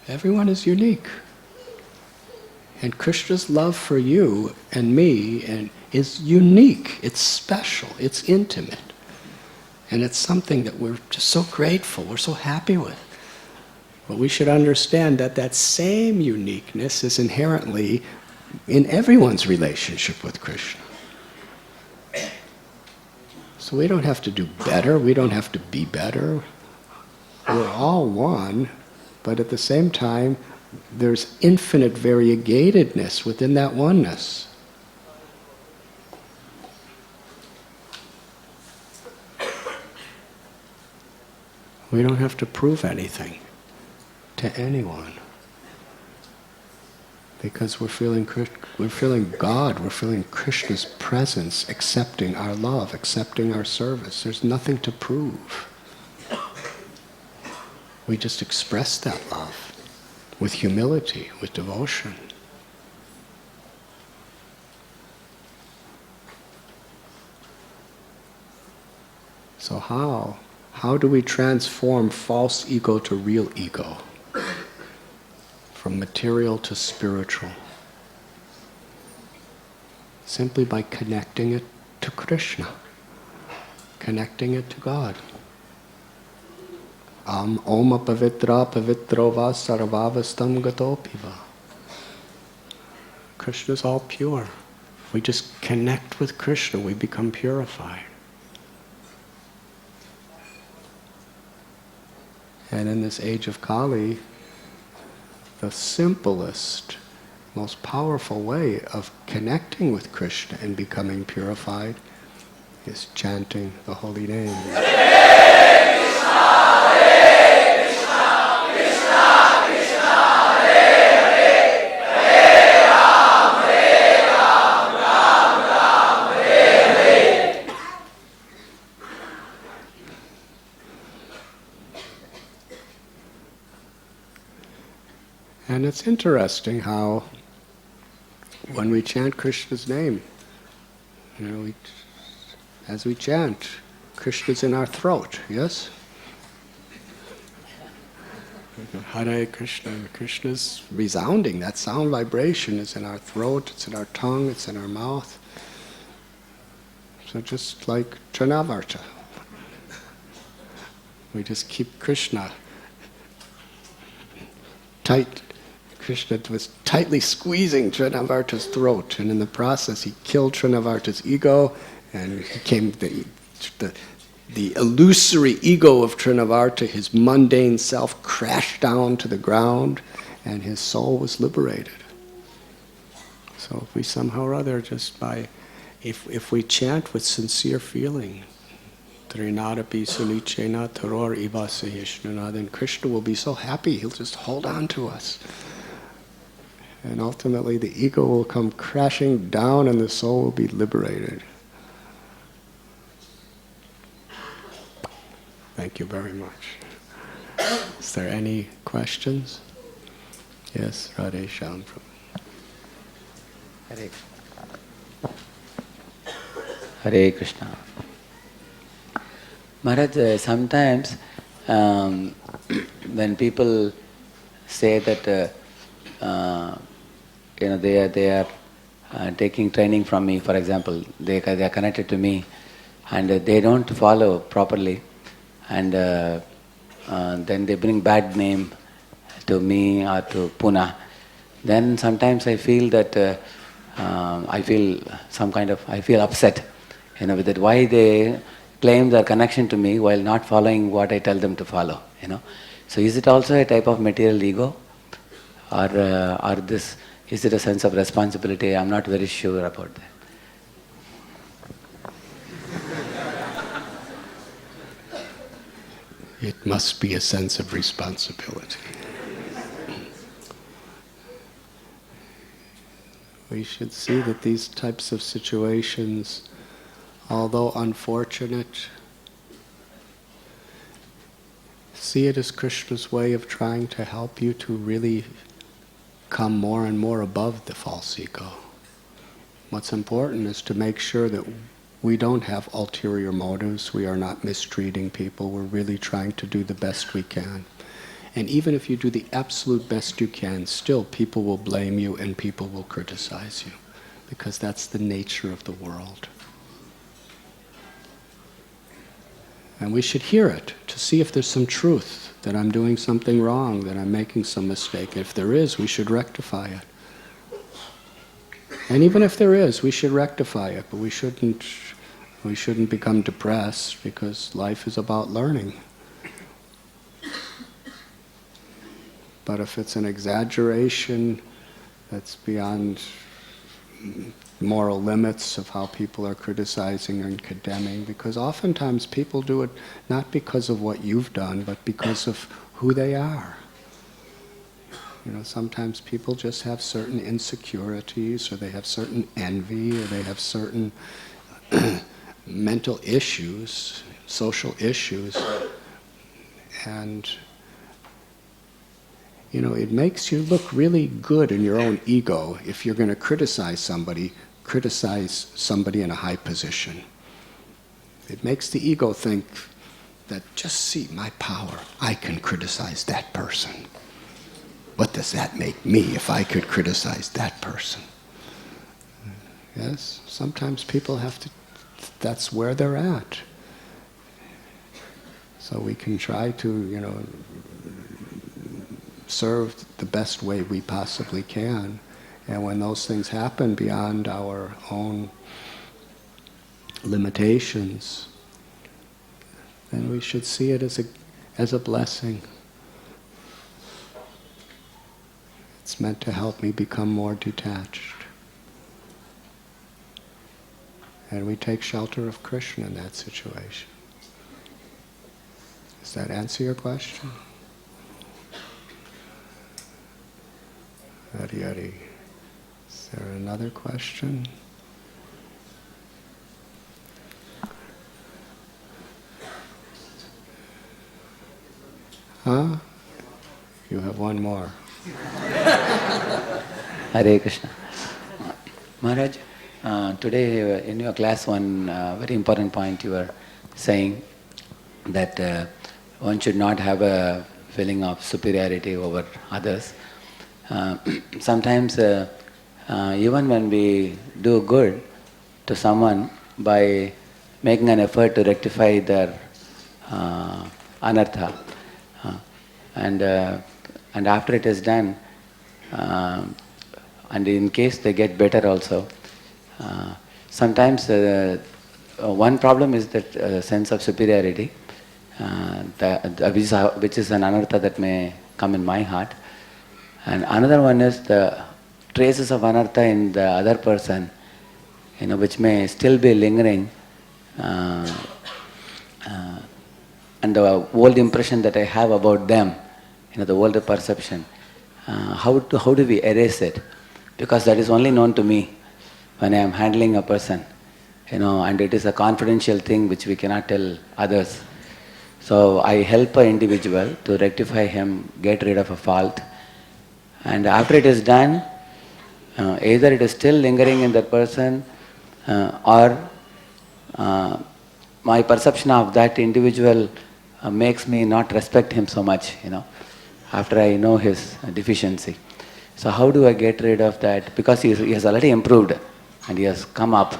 Everyone is unique. And Krishna's love for you and me is unique. It's special. It's intimate. And it's something that we're just so grateful, we're so happy with. But we should understand that that same uniqueness is inherently in everyone's relationship with Krishna. So we don't have to do better, we don't have to be better. We're all one, but at the same time, there's infinite variegatedness within that oneness. We don't have to prove anything to anyone, because we're feeling God, we're feeling Krishna's presence, accepting our love, accepting our service. There's nothing to prove. We just express that love with humility, with devotion. So how do we transform false ego to real ego? From material to spiritual? Simply by connecting it to Krishna, connecting it to God. Om apavitra pavitro va sarvavastam gatopiva. Krishna's all pure. We just connect with Krishna, we become purified. And in this age of Kali, the simplest, most powerful way of connecting with Krishna and becoming purified is chanting the holy name. Hare Krishna, Hare Krishna, Krishna Krishna, Hare Hare, Hare Ram, Ram Ram, Hare Hare. And it's interesting how when we chant Krishna's name, as we chant, Krishna's in our throat, yes? Hare Krishna, Krishna's resounding, that sound vibration is in our throat, it's in our tongue, it's in our mouth. So just like Trinavarta, we just keep Krishna tight. Krishna was tightly squeezing Trinavarta's throat, and in the process he killed Trinavarta's ego, and he became the illusory ego of Trinavarta, his mundane self crashed down to the ground, and his soul was liberated. So if we somehow or other, just by, if we chant with sincere feeling, Trinadapi Sunichena Taror Ivasahishna, then Krishna will be so happy, he'll just hold on to us. And ultimately the ego will come crashing down and the soul will be liberated. Thank you very much. Is there any questions? Yes, Radhe Shyam. Hare Krishna. Maharaj, sometimes when people say that they are taking training from me, for example, they are connected to me, and they don't follow properly, and then they bring bad name to me or to Pune. Then sometimes I feel that I feel upset, with that why they claim their connection to me while not following what I tell them to follow, So is it also a type of material ego, or is it a sense of responsibility? I'm not very sure about that. It must be a sense of responsibility. We should see that these types of situations, although unfortunate, see it as Krishna's way of trying to help you to really come more and more above the false ego. What's important is to make sure that we don't have ulterior motives, we are not mistreating people, we're really trying to do the best we can. And even if you do the absolute best you can, still people will blame you and people will criticize you, because that's the nature of the world. And we should hear it to see if there's some truth, that I'm doing something wrong, that I'm making some mistake. If there is, we should rectify it. And even if there is, we should rectify it, but we shouldn't become depressed, because life is about learning. But if it's an exaggeration that's beyond moral limits of how people are criticizing and condemning, because oftentimes people do it not because of what you've done, but because of who they are. Sometimes people just have certain insecurities, or they have certain envy, or they have certain mental issues, social issues, and it makes you look really good in your own ego if you're going to criticize somebody in a high position. It makes the ego think that, just see my power, I can criticize that person. What does that make me if I could criticize that person? Yes, sometimes people have to, that's where they're at. So we can try to, serve the best way we possibly can. And when those things happen beyond our own limitations, then we should see it as a blessing. It's meant to help me become more detached. And we take shelter of Krishna in that situation. Does that answer your question? Hari. Is there another question? Huh? You have one more. Hare Krishna. Maharaj, today in your class, one very important point you were saying that one should not have a feeling of superiority over others. Sometimes even when we do good to someone by making an effort to rectify their anartha, and after it is done, and in case they get better also, sometimes one problem is that sense of superiority, which is an anartha that may come in my heart. And another one is the traces of anartha in the other person, which may still be lingering, and the old impression that I have about them, the old perception. How do we erase it? Because that is only known to me when I am handling a person, and it is a confidential thing which we cannot tell others. So I help an individual to rectify him, get rid of a fault. And after it is done, either it is still lingering in that person, or my perception of that individual makes me not respect him so much, after I know his deficiency. So how do I get rid of that? Because he has already improved and he has come up.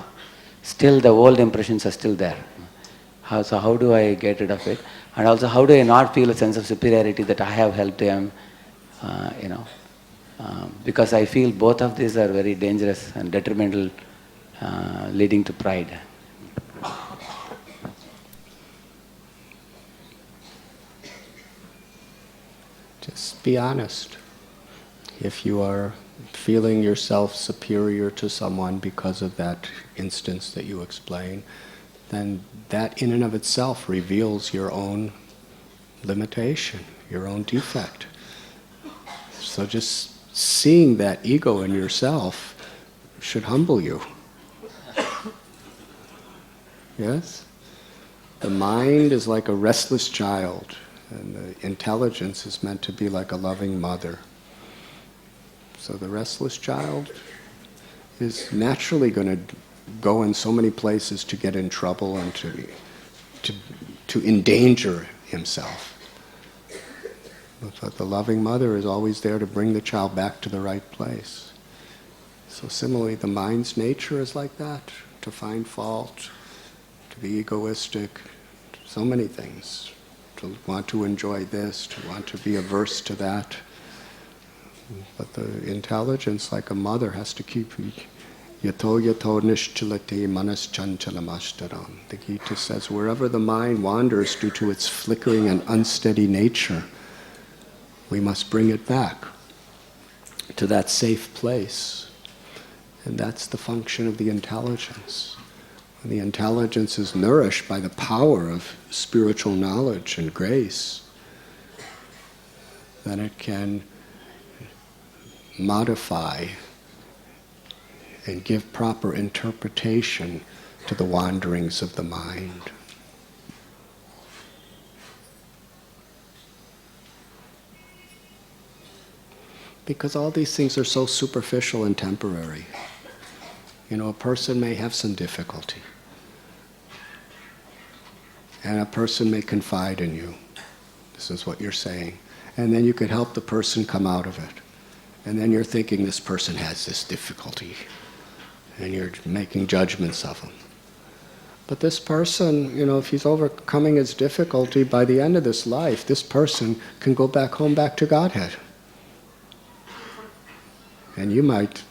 Still the old impressions are still there. So how do I get rid of it? And also how do I not feel a sense of superiority that I have helped him? Because I feel both of these are very dangerous and detrimental, leading to pride. Just be honest. If you are feeling yourself superior to someone because of that instance that you explain, then that in and of itself reveals your own limitation, your own defect. So just seeing that ego in yourself should humble you. Yes? The mind is like a restless child, and the intelligence is meant to be like a loving mother. So the restless child is naturally going to go in so many places to get in trouble and to endanger himself. But the loving mother is always there to bring the child back to the right place. So similarly, the mind's nature is like that, to find fault, to be egoistic, so many things, to want to enjoy this, to want to be averse to that. But the intelligence, like a mother, has to keep yato yato nishchalati manas chanchalamashtaram. The Gita says, wherever the mind wanders due to its flickering and unsteady nature, we must bring it back to that safe place. And that's the function of the intelligence. When the intelligence is nourished by the power of spiritual knowledge and grace, then it can modify and give proper interpretation to the wanderings of the mind. Because all these things are so superficial and temporary. You know, a person may have some difficulty, and a person may confide in you. This is what you're saying. And then you could help the person come out of it. And then you're thinking this person has this difficulty, and you're making judgments of him. But this person, you know, if he's overcoming his difficulty, by the end of this life, this person can go back home, back to Godhead. And you might,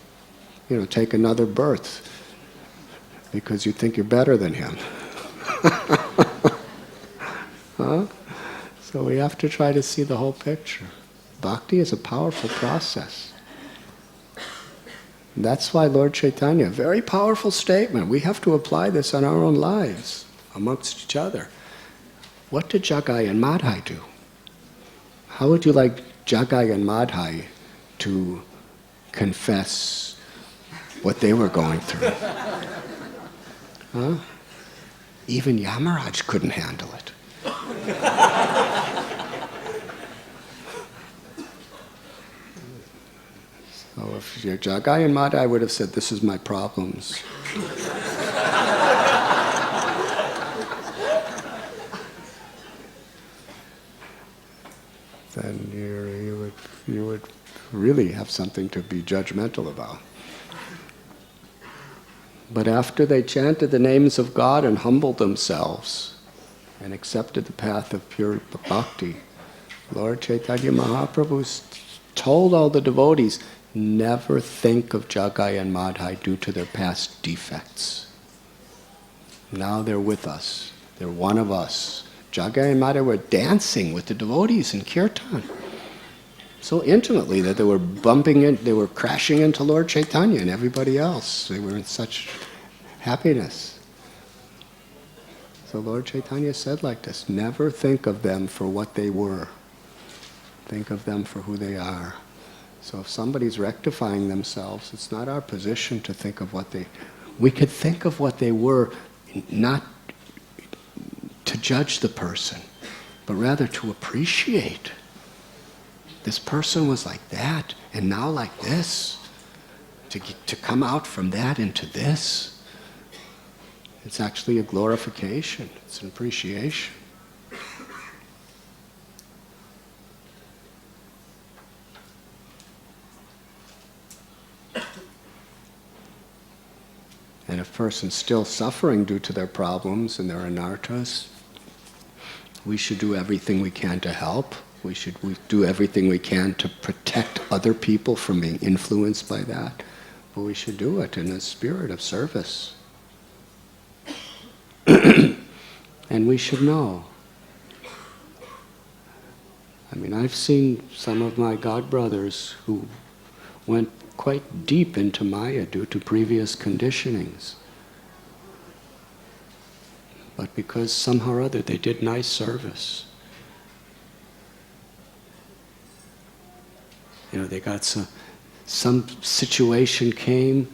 you know, take another birth because you think you're better than him. Huh? So we have to try to see the whole picture. Bhakti is a powerful process. And that's why Lord Chaitanya, very powerful statement. We have to apply this on our own lives, amongst each other. What did Jagai and Madhai do? How would you like Jagai and Madhai to confess what they were going through? Huh? Even Yamaraj couldn't handle it. So if you're Jagai and Madhai, would have said, this is my problems. Then you would really have something to be judgmental about. But after they chanted the names of God and humbled themselves and accepted the path of pure bhakti, Lord Chaitanya Mahaprabhu told all the devotees, never think of Jagai and Madhai due to their past defects. Now they're with us. They're one of us. Jagai and Madhai were dancing with the devotees in kirtan so intimately that they were they were crashing into Lord Chaitanya and everybody else. They were in such happiness. So Lord Chaitanya said like this, never think of them for what they were. Think of them for who they are. So if somebody's rectifying themselves, it's not our position to think of what they... We could think of what they were, not to judge the person, but rather to appreciate. This person was like that, and now like this. To come out from that into this, it's actually a glorification. It's an appreciation. person's still suffering due to their problems and their anarthas, we should do everything we can to help. We do everything we can to protect other people from being influenced by that. But we should do it in a spirit of service. And we should know. I mean, I've seen some of my godbrothers who went quite deep into Maya due to previous conditionings. But because somehow or other they did nice service. You know, they got some situation came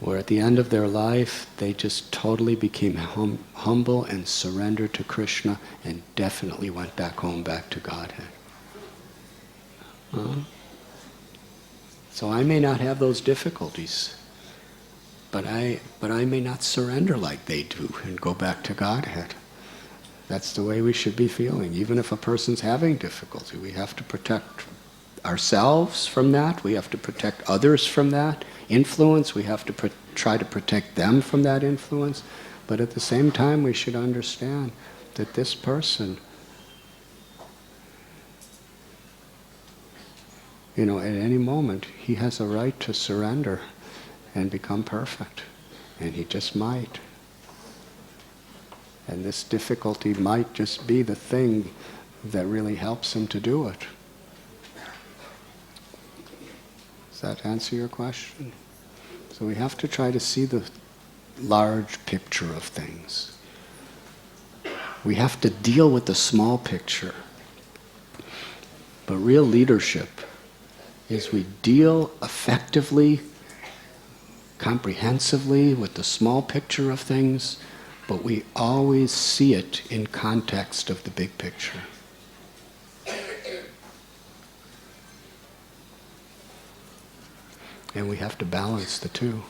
where at the end of their life they just totally became humble and surrendered to Krishna and definitely went back home, back to Godhead. So I may not have those difficulties, but I may not surrender like they do and go back to Godhead. That's the way we should be feeling. Even if a person's having difficulty, we have to protect ourselves from that. We have to protect others from that influence. We have to try to protect them from that influence. But at the same time, we should understand that this person, you know, at any moment, he has a right to surrender and become perfect. And he just might. And this difficulty might just be the thing that really helps him to do it. Does that answer your question? So we have to try to see the large picture of things. We have to deal with the small picture. But real leadership is we deal effectively, comprehensively with the small picture of things, but we always see it in context of the big picture. And we have to balance the two.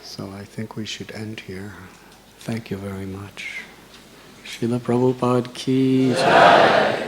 So I think we should end here. Thank you very much. Srila Prabhupada ki jai.